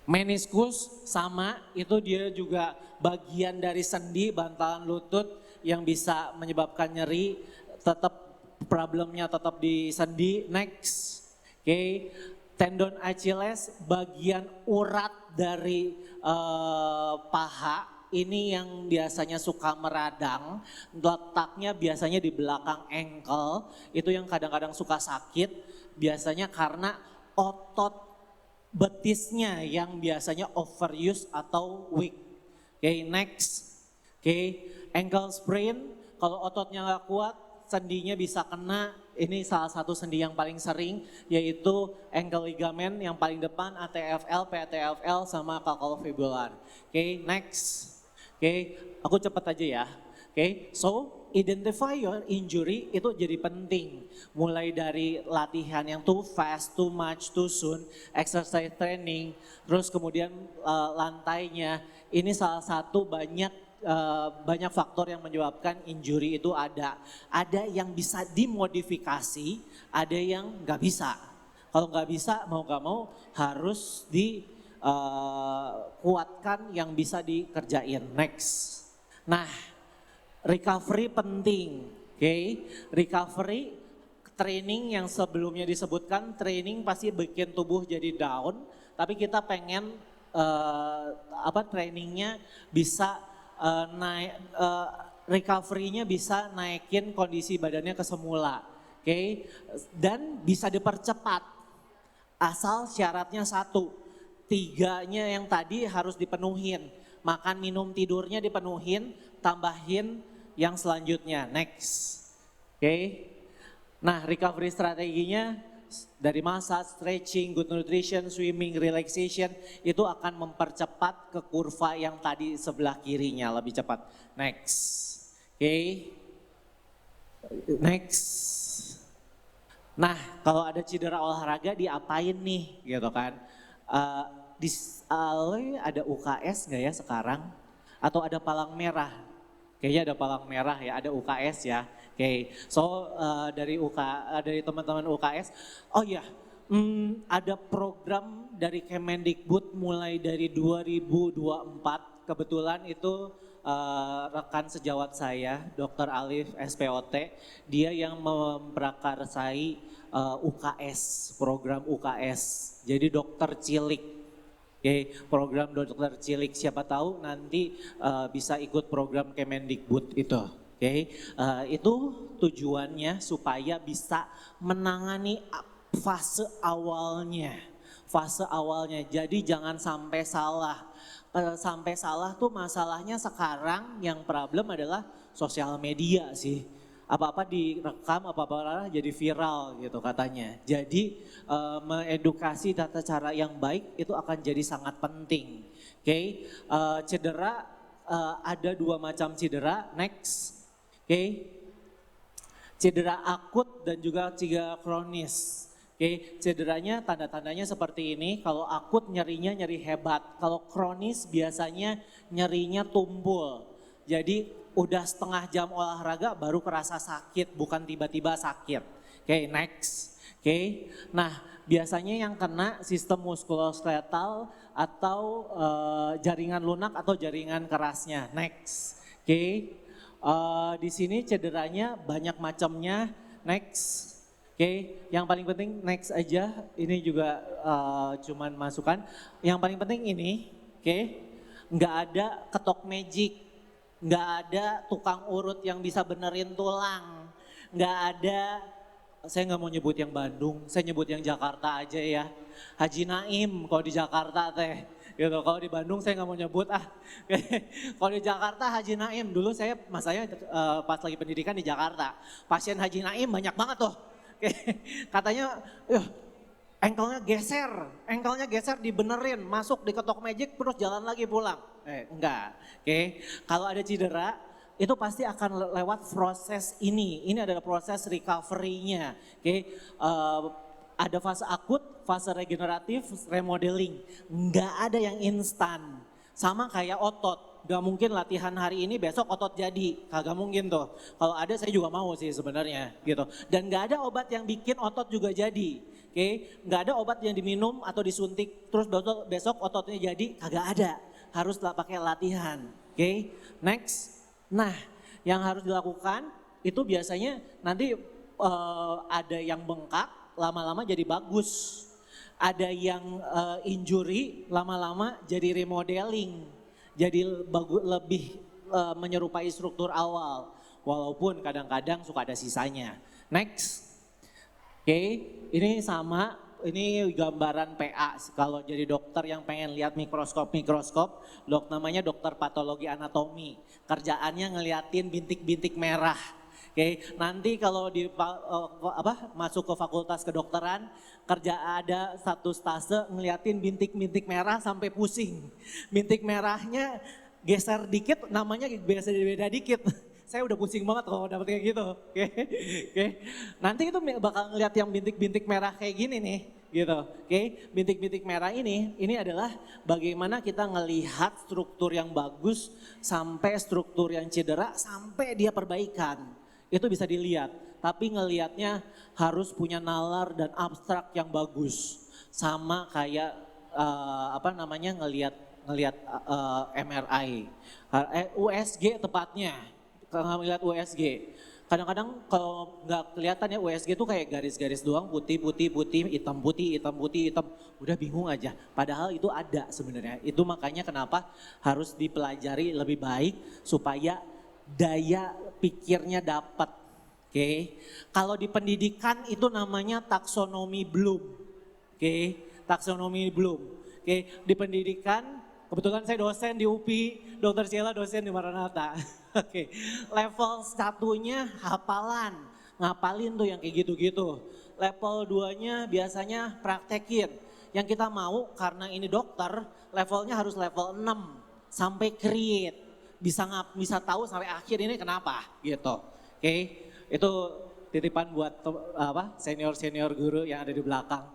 Meniskus sama, itu dia juga bagian dari sendi, bantalan lutut yang bisa menyebabkan nyeri, problemnya tetap di sendi. Next. Oke. Tendon Achilles bagian urat dari paha, ini yang biasanya suka meradang, letaknya biasanya di belakang ankle, itu yang kadang-kadang suka sakit, biasanya karena otot betisnya yang biasanya overuse atau weak. Oke, next. Oke, ankle sprain, kalau ototnya nggak kuat, sendinya bisa kena. Ini salah satu sendi yang paling sering, yaitu ankle ligament yang paling depan, ATFL, PTFL, sama calcaneofibular. Oke, next. Oke, aku cepat aja ya. Oke, so identify your injury itu jadi penting. Mulai dari latihan yang too fast, too much, too soon, exercise training, terus kemudian lantainya. Ini salah satu banyak faktor yang menyebabkan injury itu ada. Ada yang bisa dimodifikasi, ada yang nggak bisa. Kalau nggak bisa, mau nggak mau harus dikuatkan yang bisa dikerjain. Next. Nah, recovery penting. Oke, recovery training yang sebelumnya disebutkan, training pasti bikin tubuh jadi down, tapi kita pengen trainingnya bisa recovery-nya bisa naikin kondisi badannya ke semula. Oke, dan bisa dipercepat. Asal syaratnya 1, 3-nya yang tadi harus dipenuhin. Makan, minum, tidurnya dipenuhin, tambahin yang selanjutnya. Next. Oke. Nah, recovery strateginya dari massage, stretching, good nutrition, swimming, relaxation itu akan mempercepat ke kurva yang tadi sebelah kirinya lebih cepat. Next. Oke. Next. Nah, kalau ada cedera olahraga diapain nih gitu kan. Ada UKS nggak ya sekarang? Atau ada palang merah? Kayaknya ada palang merah ya, ada UKS ya. Oke, so dari teman-teman UKS, oh ya, ada program dari Kemendikbud mulai dari 2024, kebetulan itu rekan sejawat saya, Dr. Alif SPOT, dia yang memprakarsai UKS, program UKS, jadi dokter cilik. Oke, program dokter cilik, siapa tahu nanti bisa ikut program Kemendikbud itu. Oke, itu tujuannya supaya bisa menangani fase awalnya. Fase awalnya, jadi jangan sampai salah. Sampai salah tuh masalahnya sekarang yang problem adalah sosial media sih. apa-apa direkam, apa-apa jadi viral gitu katanya. Jadi mengedukasi tata cara yang baik itu akan jadi sangat penting. Oke, cedera ada 2 macam cedera. Next, oke, cedera akut dan juga cedera kronis. Oke, cederanya tanda-tandanya seperti ini. Kalau akut nyerinya nyeri hebat. Kalau kronis biasanya nyerinya tumpul. Jadi udah setengah jam olahraga baru kerasa sakit, bukan tiba-tiba sakit. Oke, next. Oke, nah biasanya yang kena sistem muskuloskeletal atau jaringan lunak atau jaringan kerasnya. Next. Oke, di sini cederanya banyak macamnya. Next. Oke, yang paling penting next aja, ini juga cuman masukan. Yang paling penting ini, oke, nggak ada ketok magic, nggak ada tukang urut yang bisa benerin tulang, nggak ada, saya nggak mau nyebut yang Bandung, saya nyebut yang Jakarta aja ya. Haji Naim kalau di Jakarta teh, gitu. Kalau di Bandung saya nggak mau nyebut Kalau di Jakarta Haji Naim, dulu masanya pas lagi pendidikan di Jakarta, pasien Haji Naim banyak banget tuh. Katanya, engkelnya geser dibenerin, masuk diketok magic terus jalan lagi pulang. Enggak, oke. Kalau ada cedera, itu pasti akan lewat proses ini. Ini adalah proses recovery-nya, oke. Ada fase akut, fase regeneratif, remodeling. Enggak ada yang instan. Sama kayak otot. Gak mungkin latihan hari ini besok otot jadi, kagak mungkin tuh. Kalau ada saya juga mau sih sebenarnya gitu. Dan gak ada obat yang bikin otot juga jadi, oke? Gak ada obat yang diminum atau disuntik terus besok ototnya jadi, kagak ada. Harus pakai latihan, oke? Next, nah yang harus dilakukan itu biasanya nanti ada yang bengkak, lama-lama jadi bagus. Ada yang injury, lama-lama jadi remodeling. Jadi lebih menyerupai struktur awal, walaupun kadang-kadang suka ada sisanya. Next, oke, ini sama, ini gambaran PA. Kalau jadi dokter yang pengen lihat mikroskop, namanya dokter patologi anatomi. Kerjaannya ngeliatin bintik-bintik merah. Oke, nanti kalau masuk ke fakultas kedokteran, kerja ada satu stase ngeliatin bintik-bintik merah sampai pusing. Bintik merahnya geser dikit, namanya biasa beda dikit. Saya udah pusing banget kalau dapet kayak gitu. Oke. Nanti itu bakal ngeliat yang bintik-bintik merah kayak gini nih, gitu. Oke, bintik-bintik merah ini adalah bagaimana kita ngelihat struktur yang bagus sampai struktur yang cedera sampai dia perbaikan. Itu bisa dilihat, tapi ngelihatnya harus punya nalar dan abstrak yang bagus. Sama kayak ngelihat MRI, USG tepatnya, kalau ngelihat USG. Kadang-kadang kalau nggak kelihatan ya USG itu kayak garis-garis doang, putih, hitam, udah bingung aja. Padahal itu ada sebenarnya. Itu makanya kenapa harus dipelajari lebih baik supaya daya pikirnya dapat. Oke. Kalau di pendidikan itu namanya taksonomi Bloom. Oke, taksonomi Bloom. Oke, di pendidikan kebetulan saya dosen di UPI, Dr. Sheila dosen di Maranatha. Oke. Level 1-nya hafalan. Ngapalin tuh yang kayak gitu-gitu. Level 2-nya biasanya praktekin. Yang kita mau karena ini dokter, levelnya harus level 6 sampai create. Bisa tahu sampai akhir ini kenapa gitu. Oke, itu titipan buat senior guru yang ada di belakang.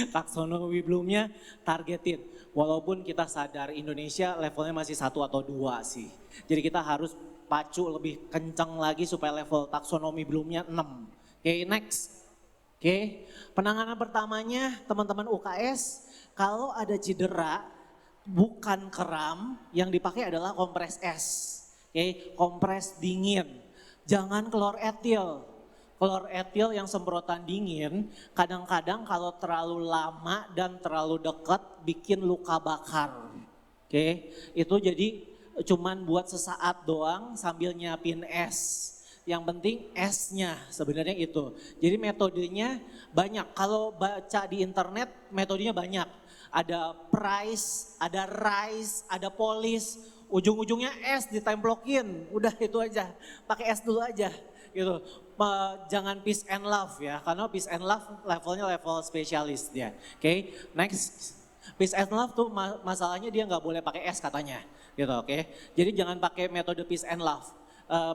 Taksonomi Bloomnya targetin. Walaupun kita sadar Indonesia levelnya masih 1 atau 2 sih. Jadi kita harus pacu lebih kencang lagi supaya level taksonomi Bloomnya 6. Oke, next. Oke, penanganan pertamanya teman-teman UKS kalau ada cedera bukan kram, yang dipakai adalah kompres es. Oke, kompres dingin. Jangan klor etil. Klor etil yang semprotan dingin, kadang-kadang kalau terlalu lama dan terlalu dekat bikin luka bakar. Oke, itu jadi cuman buat sesaat doang sambil nyiapin es. Yang penting esnya sebenarnya itu. Jadi metodenya banyak. Kalau baca di internet metodenya banyak. Ada price, ada rise, ada polish. ujung-ujungnya es ditemplokin, udah itu aja, pakai es dulu aja gitu. Jangan peace and love ya, karena peace and love levelnya level spesialis dia. Oke, next. Peace and love tuh masalahnya dia nggak boleh pakai es katanya, gitu. Oke, jadi jangan pakai metode peace and love.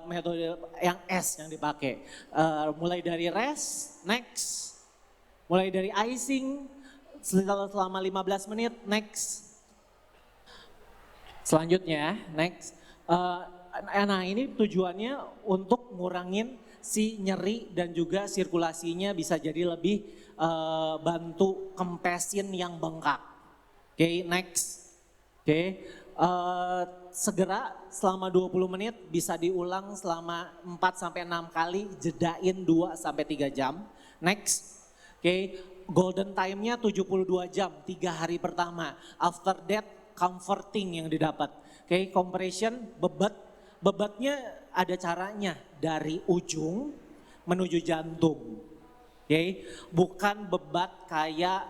Metode yang es yang dipakai. Mulai dari rest, next. Mulai dari icing selama 15 menit, next. Selanjutnya, next. Nah ini tujuannya untuk ngurangin si nyeri dan juga sirkulasinya bisa jadi lebih bantu kempesin yang bengkak. Oke, next. Oke, segera selama 20 menit bisa diulang selama 4-6 kali, jedain 2-3 jam. Next. Oke, golden time-nya 72 jam, 3 hari pertama. After that, comforting yang didapat. Oke, compression, bebatnya ada caranya dari ujung menuju jantung. Oke, bukan bebat kayak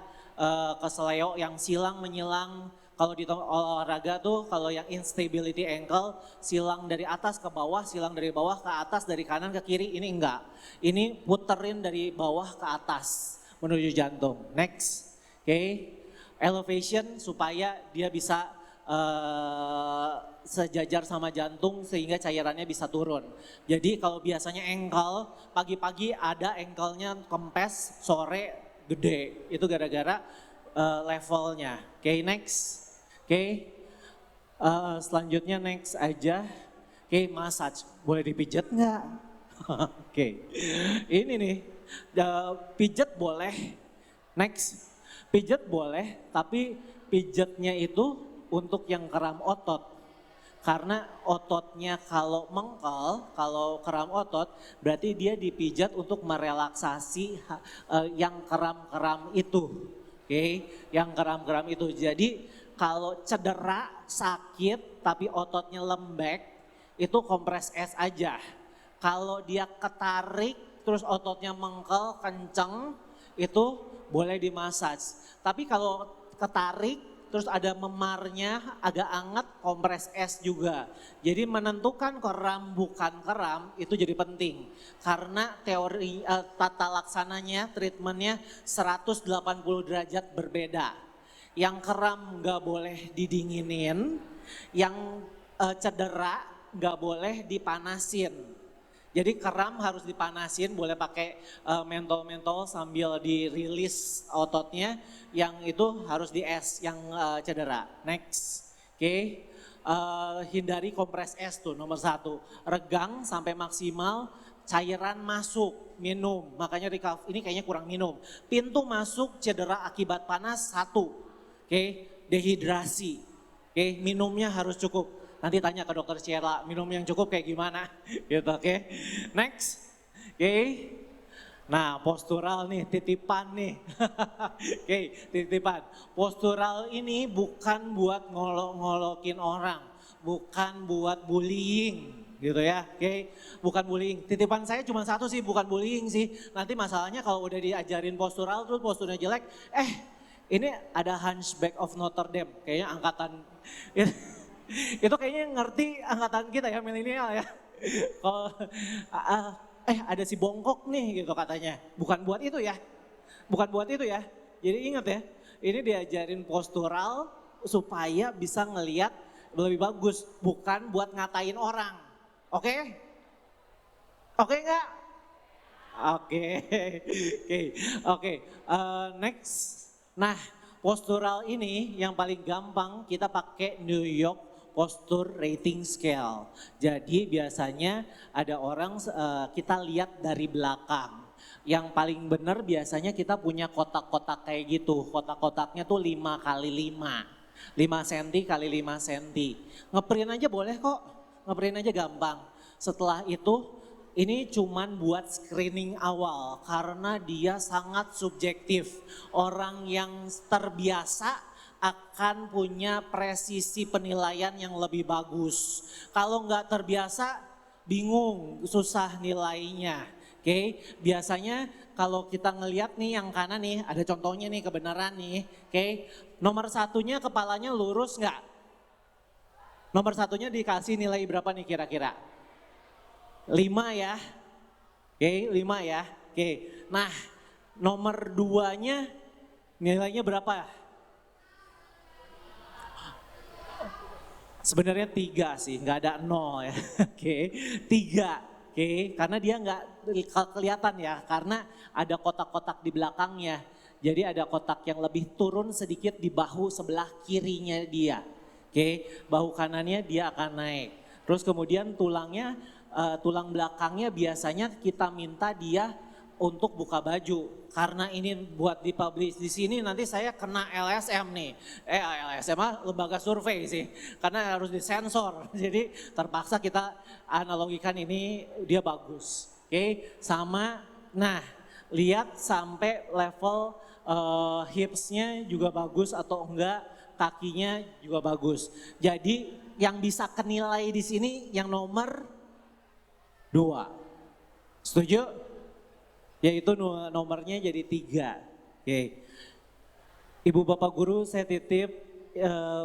keseleo yang silang menyilang. Kalau di olahraga tuh kalau yang instability ankle silang dari atas ke bawah, silang dari bawah ke atas, dari kanan ke kiri, ini enggak. Ini puterin dari bawah ke atas menuju jantung. Next, oke, elevation supaya dia bisa sejajar sama jantung sehingga cairannya bisa turun. Jadi kalau biasanya ankle, pagi-pagi ada ankle-nya kempes, sore gede. Itu gara-gara levelnya. Oke, next. Oke, selanjutnya next aja. Oke, massage. Boleh dipijat nggak? Oke, ini nih, pijat boleh. Next, pijat boleh, tapi pijatnya itu untuk yang kram otot. Karena ototnya kalau mengkel, kalau kram otot, berarti dia dipijat untuk merelaksasi yang kram-kram itu. Oke, yang kram-kram itu. Jadi kalau cedera, sakit, tapi ototnya lembek, itu kompres es aja. Kalau dia ketarik, terus ototnya mengkel, kenceng, itu boleh dimasaj. Tapi kalau ketarik, terus ada memarnya, agak anget, kompres es juga. Jadi menentukan kram bukan kram itu jadi penting. Karena teori tata laksananya, treatmentnya 180 derajat berbeda. Yang kram nggak boleh didinginin, yang cedera nggak boleh dipanasin. Jadi kram harus dipanasin, boleh pakai mentol-mentol sambil dirilis ototnya, yang itu harus di es, yang cedera. Next, oke. Hindari kompres es tuh nomor 1. Regang sampai maksimal, cairan masuk, minum. Makanya ini kayaknya kurang minum. Pintu masuk, cedera akibat panas 1. Oke, dehidrasi. Oke, minumnya harus cukup. Nanti tanya ke dokter Ciela, minum yang cukup kayak gimana? Gitu, oke. Next. Oke. Nah, postural nih, titipan nih. Oke, titipan. Postural ini bukan buat ngolok-ngolokin orang, bukan buat bullying, gitu ya. Oke, bukan bullying. Titipan saya cuma satu sih, bukan bullying sih. Nanti masalahnya kalau udah diajarin postural terus posturnya jelek, ini ada Hunchback of Notre Dame, kayaknya angkatan itu kayaknya ngerti angkatan kita ya, milenial ya. Kalau ada si bongkok nih gitu katanya, bukan buat itu ya, bukan buat itu ya. Jadi ingat ya, ini diajarin postural supaya bisa ngelihat lebih bagus, bukan buat ngatain orang. Oke? Oke nggak? Oke. Next. Nah, postural ini yang paling gampang kita pakai New York Posture Rating Scale. Jadi biasanya ada orang kita lihat dari belakang. Yang paling benar biasanya kita punya kotak-kotak kayak gitu. Kotak-kotaknya tuh 5 kali 5. 5 cm kali 5 cm. Ngeprint aja boleh kok. Ngeprint aja gampang. Setelah itu ini cuman buat screening awal karena dia sangat subjektif. Orang yang terbiasa akan punya presisi penilaian yang lebih bagus. Kalau nggak terbiasa bingung, susah nilainya. Oke, biasanya kalau kita ngelihat nih yang kanan nih, ada contohnya nih kebenaran nih. Oke, nomor 1-nya kepalanya lurus nggak? Nomor satunya dikasih nilai berapa nih kira-kira? 5 ya. Oke, 5 ya. Oke. Nah, nomor 2-nya nilainya berapa? Sebenarnya 3 sih, nggak ada 0 ya. Oke, 3. Oke, karena dia nggak kelihatan ya, karena ada kotak-kotak di belakangnya. Jadi ada kotak yang lebih turun sedikit di bahu sebelah kirinya dia. Oke, bahu kanannya dia akan naik. Terus kemudian tulangnya, tulang belakangnya biasanya kita minta dia untuk buka baju. Karena ini buat dipublish di sini nanti saya kena LSM nih. LSM lembaga survei sih. Karena harus disensor. Jadi terpaksa kita analogikan ini dia bagus. Oke, sama. Nah, lihat sampai level hipsnya juga bagus atau enggak, kakinya juga bagus. Jadi yang bisa kenilai di sini yang nomor 2. Setuju? Yaitu nomornya jadi 3. Oke. Ibu Bapak Guru, saya titip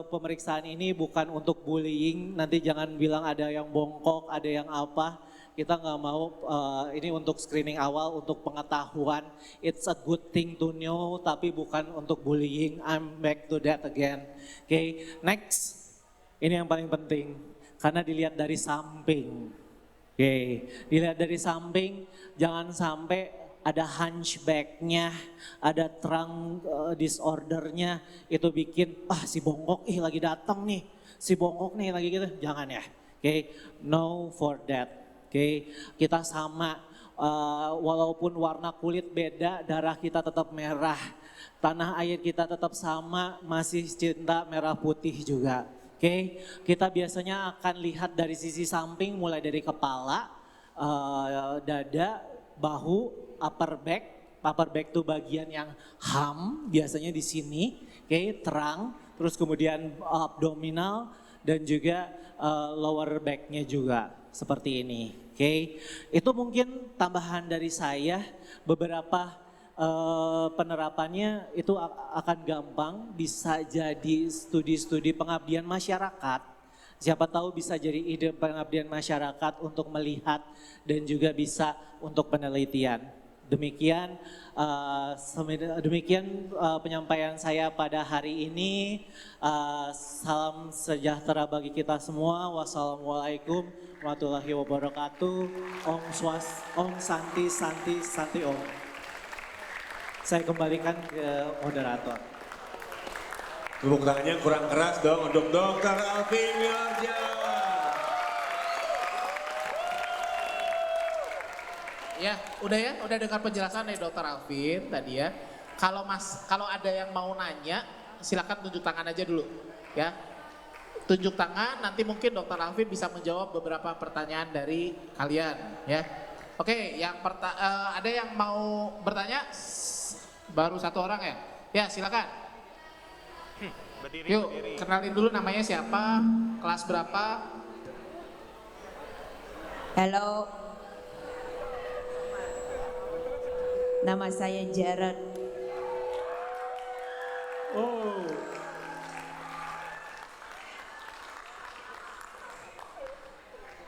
pemeriksaan ini bukan untuk bullying. Nanti jangan bilang ada yang bongkok, ada yang apa. Kita nggak mau, ini untuk screening awal, untuk pengetahuan. It's a good thing to know, tapi bukan untuk bullying. I'm back to that again. Oke, next. Ini yang paling penting, karena dilihat dari samping. Oke, dilihat dari samping, jangan sampai ada hunchback-nya, ada trunk disordernya, itu bikin, si bongkok lagi datang nih, si bongkok nih lagi gitu, jangan ya. Oke, no for that. Oke, kita sama, walaupun warna kulit beda, darah kita tetap merah. Tanah air kita tetap sama, masih cinta merah putih juga. Oke, kita biasanya akan lihat dari sisi samping, mulai dari kepala, dada, bahu, upper back. Upper back itu bagian yang biasanya di sini. Oke, terang, terus kemudian abdominal dan juga lower back-nya juga. Seperti ini, oke. Itu mungkin tambahan dari saya, beberapa penerapannya itu akan gampang, bisa jadi studi-studi pengabdian masyarakat. Siapa tahu bisa jadi ide pengabdian masyarakat untuk melihat dan juga bisa untuk penelitian. Demikian penyampaian saya pada hari ini. Salam sejahtera bagi kita semua. Wassalamualaikum warahmatullahi wabarakatuh. Om Santi Santi Santi Om. Saya kembalikan ke moderator. Tepuk tangannya kurang keras dong untuk Dr. Alvin Wiharja. Ya, udah dengar penjelasan dari Dr. Alvin tadi ya. Kalau ada yang mau nanya, silakan tunjuk tangan aja dulu, ya. Tunjuk tangan, nanti mungkin Dr. Alvin bisa menjawab beberapa pertanyaan dari kalian, ya. Oke, ada yang mau bertanya? Baru 1 orang ya? Ya, silakan. Yuk, kenalin dulu namanya siapa, kelas berapa? Halo. Nama saya Jared. Oh.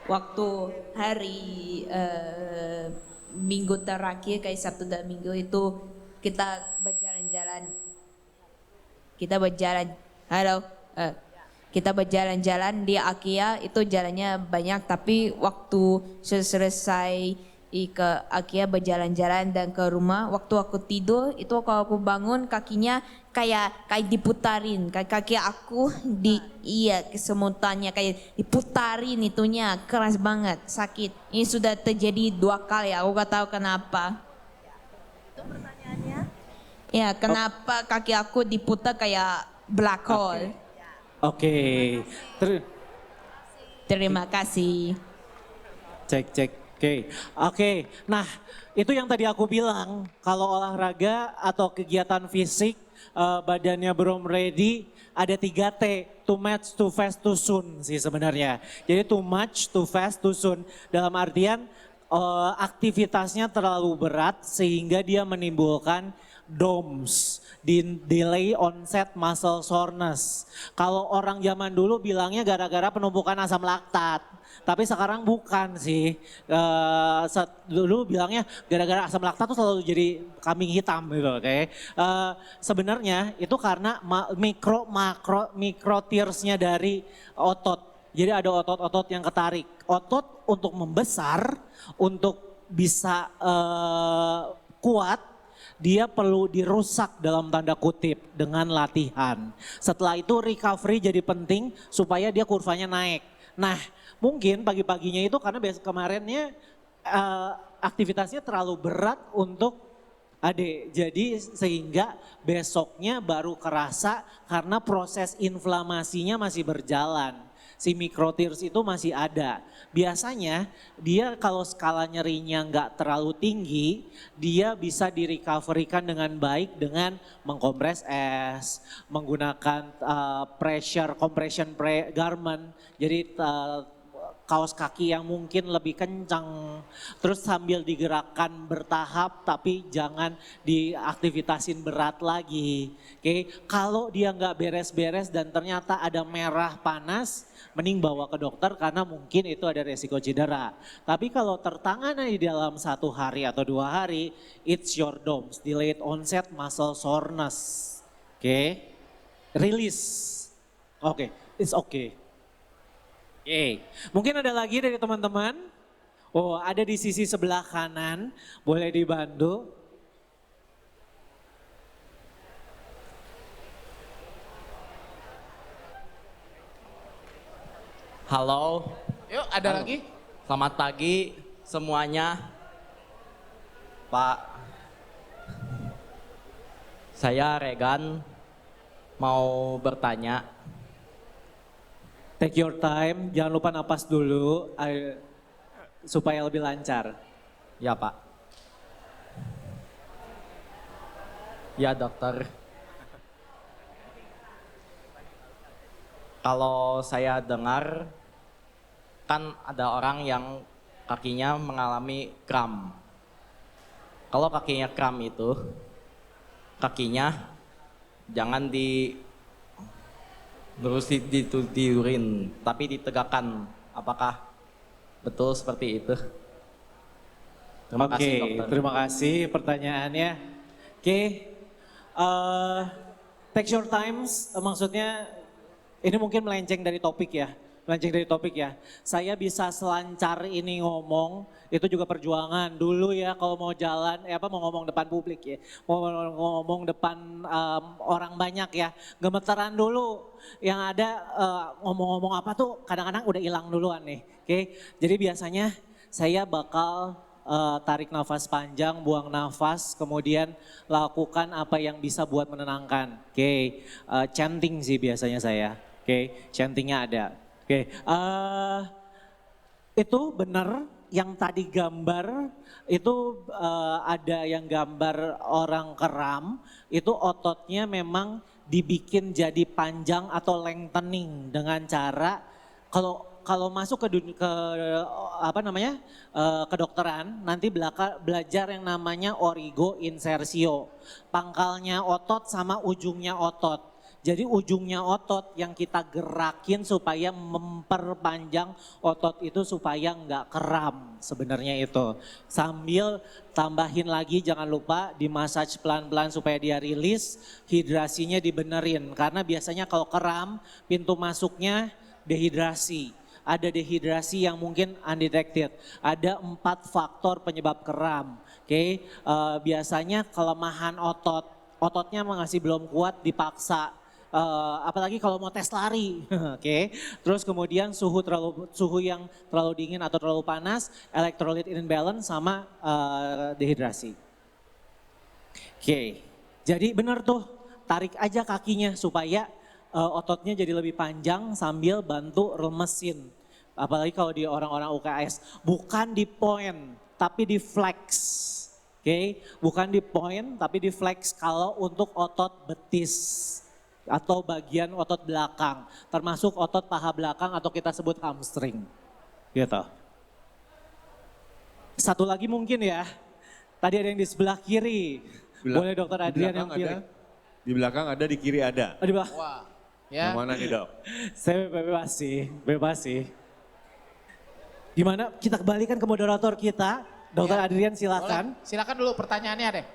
Waktu hari minggu terakhir kayak Sabtu dan Minggu itu kita berjalan-jalan. Kita berjalan-jalan di IKEA, itu jalannya banyak, tapi waktu selesai ke IKEA berjalan-jalan dan ke rumah, waktu aku tidur itu kalau aku bangun kakinya kayak diputarin, kayak kaki aku kesemutannya kayak diputarin, itunya keras banget, sakit. Ini sudah terjadi 2 kali, aku gak tahu kenapa. Itu pertanyaannya? Ya, kenapa kaki aku diputar kayak black hole. Oke. Terima kasih. Cek. Oke. Nah, itu yang tadi aku bilang, kalau olahraga atau kegiatan fisik, badannya belum ready, ada 3T, too much, too fast, too soon sih sebenarnya. Jadi too much, too fast, too soon. Dalam artian aktivitasnya terlalu berat sehingga dia menimbulkan DOMS, delay onset muscle soreness. Kalau orang zaman dulu bilangnya gara-gara penumpukan asam laktat, tapi sekarang bukan sih. Dulu bilangnya gara-gara asam laktat tuh selalu jadi kambing hitam gitu, oke. Sebenarnya itu karena mikro tearsnya dari otot. Jadi ada otot-otot yang ketarik. Otot untuk membesar, untuk bisa kuat, dia perlu dirusak dalam tanda kutip dengan latihan. Setelah itu recovery jadi penting supaya dia kurvanya naik. Nah mungkin pagi-paginya itu karena kemarinnya aktivitasnya terlalu berat untuk Ade. Jadi sehingga besoknya baru kerasa karena proses inflamasinya masih berjalan. Si mikrotears itu masih ada. Biasanya dia kalau skala nyerinya nggak terlalu tinggi, dia bisa direcoverikan dengan baik dengan mengkompres es, menggunakan compression garment. Jadi kaos kaki yang mungkin lebih kencang, terus sambil digerakkan bertahap tapi jangan diaktivitasin berat lagi. Oke, kalau dia nggak beres-beres dan ternyata ada merah panas, mending bawa ke dokter karena mungkin itu ada resiko cedera. Tapi kalau tertangani di dalam 1 hari atau 2 hari, it's your DOMS, delayed onset muscle soreness. Oke, release. Oke, it's okay. Oke, mungkin ada lagi dari teman-teman. Oh, ada di sisi sebelah kanan, boleh dibantu. Halo. Yuk, ada Halo. lagi? Selamat pagi semuanya. Pak, saya Regan mau bertanya. Take your time, jangan lupa napas dulu supaya lebih lancar. Ya Pak. Ya dokter. Kalau saya dengar kan ada orang yang kakinya mengalami kram. Kalau kakinya kram itu, kakinya jangan ditidurin, tapi ditegakkan. Apakah betul seperti itu? Terima kasih dokter. Terima kasih pertanyaannya. Oke, take your times, maksudnya ini mungkin melenceng dari topik ya. Saya bisa selancar ini ngomong, itu juga perjuangan dulu ya kalau mau jalan, mau ngomong depan publik ya. Mau ngomong depan orang banyak ya, gemeteran dulu. Yang ada ngomong-ngomong apa tuh kadang-kadang udah hilang duluan nih. Oke, jadi biasanya saya bakal tarik nafas panjang, buang nafas, kemudian lakukan apa yang bisa buat menenangkan. Oke, chanting sih biasanya saya. Oke, chantingnya ada. Oke, itu benar yang tadi gambar itu ada yang gambar orang kram, itu ototnya memang dibikin jadi panjang atau lengthening dengan cara kalau masuk ke kedokteran nanti belajar yang namanya origo insertio, pangkalnya otot sama ujungnya otot. Jadi ujungnya otot yang kita gerakin supaya memperpanjang otot itu supaya nggak kram sebenarnya itu. Sambil tambahin lagi jangan lupa dimasaj pelan-pelan supaya dia rilis, hidrasinya dibenerin. Karena biasanya kalau kram pintu masuknya dehidrasi. Ada dehidrasi yang mungkin undetected. Ada 4 faktor penyebab kram. Oke, biasanya kelemahan ototnya masih belum kuat dipaksa. Apalagi kalau mau tes lari, oke. Terus kemudian suhu yang terlalu dingin atau terlalu panas, electrolyte imbalance sama dehidrasi. Oke, jadi benar tuh tarik aja kakinya supaya ototnya jadi lebih panjang sambil bantu remesin. Apalagi kalau di orang-orang UKS, bukan di point tapi di flex. Oke, bukan di point tapi di flex kalau untuk otot betis atau bagian otot belakang, termasuk otot paha belakang atau kita sebut hamstring. Gitu. Satu lagi mungkin ya, tadi ada yang di sebelah kiri. Boleh Dokter Di Adrian yang belakang pilih. ada, di belakang ada, di kiri ada. Oh, di bawah. Wah, Yang ya. mana nih dok? Saya bebas sih, bebas sih. Gimana kita kembalikan ke moderator kita, Dokter Ya. Adrian silakan. Boleh. Silakan dulu pertanyaannya deh.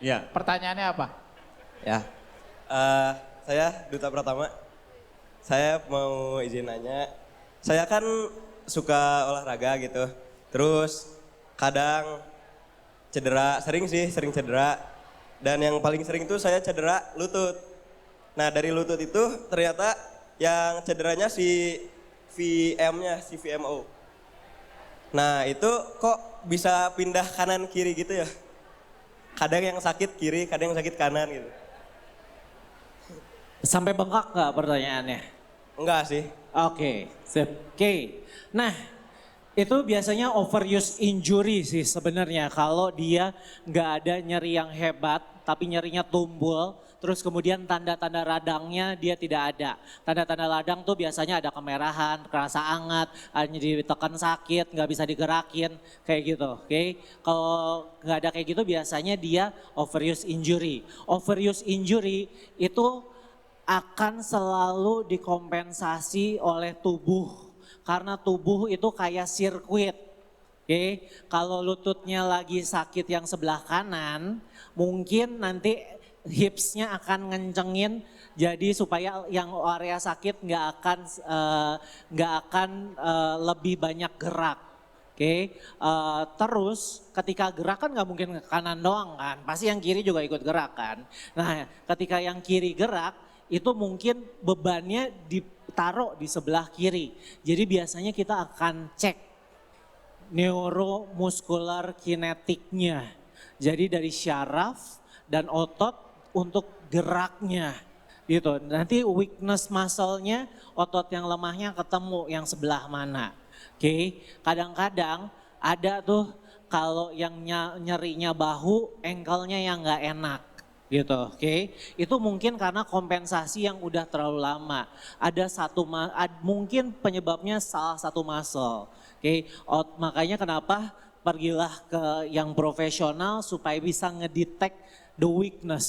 Ya. Pertanyaannya apa? Ya, saya Duta Pratama. Saya mau izin nanya, saya kan suka olahraga gitu. Terus kadang cedera, sering cedera. Dan yang paling sering tuh saya cedera lutut. Nah dari lutut itu ternyata yang cederanya si VM-nya, si VMO. Nah itu kok bisa pindah kanan kiri gitu ya? Kadang yang sakit kiri, kadang yang sakit kanan gitu. Sampai bengkak nggak pertanyaannya? Enggak sih. Oke, sip. Oke. Nah, itu biasanya overuse injury sih sebenarnya. Kalau dia nggak ada nyeri yang hebat, tapi nyerinya tumbul, terus kemudian tanda-tanda radangnya dia tidak ada. Tanda-tanda radang tuh biasanya ada kemerahan, kerasa hangat, hanya ditekan sakit, nggak bisa digerakin, kayak gitu. Oke, kalau nggak ada kayak gitu biasanya dia overuse injury. Overuse injury itu akan selalu dikompensasi oleh tubuh. Karena tubuh itu kayak sirkuit. Oke, kalau lututnya lagi sakit yang sebelah kanan, mungkin nanti hipsnya akan ngencengin jadi supaya yang area sakit nggak akan lebih banyak gerak. Oke, terus ketika gerak kan nggak mungkin ke kanan doang kan, pasti yang kiri juga ikut gerak kan. Nah, ketika yang kiri gerak itu mungkin bebannya ditaruh di sebelah kiri. Jadi biasanya kita akan cek neuromuskular kinetiknya. Jadi dari syaraf dan otot untuk geraknya gitu. Nanti weakness muscle-nya, otot yang lemahnya ketemu yang sebelah mana. Oke, kadang-kadang ada tuh kalau yang nyerinya bahu, ankle-nya yang nggak enak gitu. Oke, itu mungkin karena kompensasi yang udah terlalu lama. Ada mungkin penyebabnya salah satu muscle. Oke, makanya kenapa pergilah ke yang profesional supaya bisa ngedetect the weakness.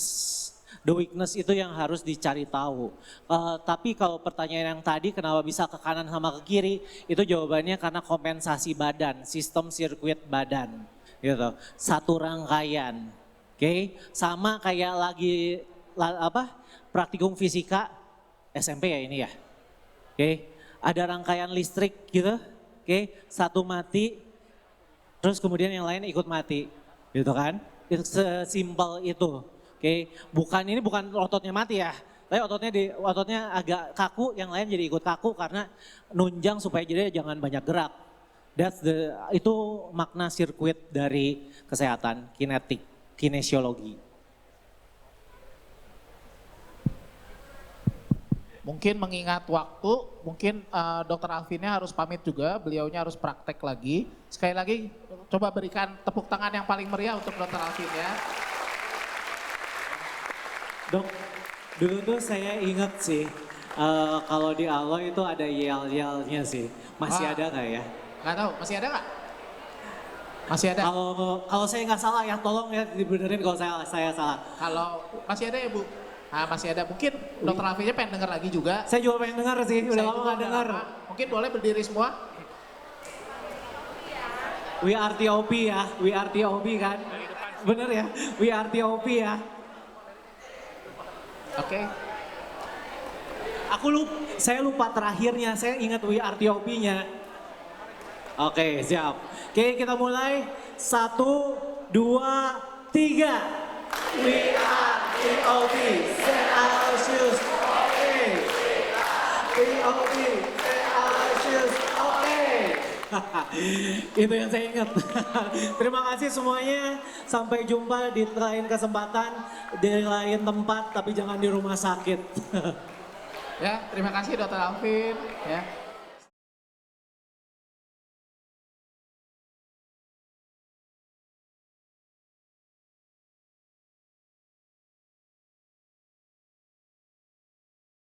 The weakness itu yang harus dicari tahu. Tapi kalau pertanyaan yang tadi kenapa bisa ke kanan sama ke kiri, itu jawabannya karena kompensasi badan, sistem sirkuit badan, gitu. Satu rangkaian, oke? Sama kayak praktikum fisika SMP ya ini ya, oke? Ada rangkaian listrik gitu, oke? Satu mati, terus kemudian yang lain ikut mati, gitu kan? Itu sesimpel itu. Oke, ini bukan ototnya mati ya, tapi ototnya agak kaku, yang lain jadi ikut kaku karena nunjang supaya jadi jangan banyak gerak. Itu makna sirkuit dari kesehatan, kinesiologi. Mungkin mengingat waktu, mungkin Dokter Alvinnya harus pamit juga, beliaunya harus praktek lagi. Sekali lagi coba berikan tepuk tangan yang paling meriah untuk Dokter Alvin ya. Dok, dulu tuh saya ingat sih, kalau di Alo itu ada yel-yelnya sih. Masih ada nggak ya? Nggak tahu, masih ada nggak? Masih ada. Kalau saya nggak salah ya, tolong ya dibenerin kalau saya salah. Kalau masih ada ya Bu? Nah, masih ada. Mungkin Dokter Alvinnya pengen dengar lagi juga. Saya juga pengen dengar sih, udah Saya lama juga nggak udah dengar. lama. Mungkin boleh berdiri semua. We are TOP ya, we are TOP kan? Bener ya, we are TOP ya. Oke. Saya lupa terakhirnya, saya ingat we are TOP-nya. Oke, siap. Oke, kita mulai. 1, 2, 3. We are TOP, set our shoes, oke. TOP, set our shoes, oke. Itu yang saya ingat. Terima kasih semuanya. Sampai jumpa di lain kesempatan, di lain tempat, tapi jangan di rumah sakit. Ya, terima kasih Dokter Alvin. Ya.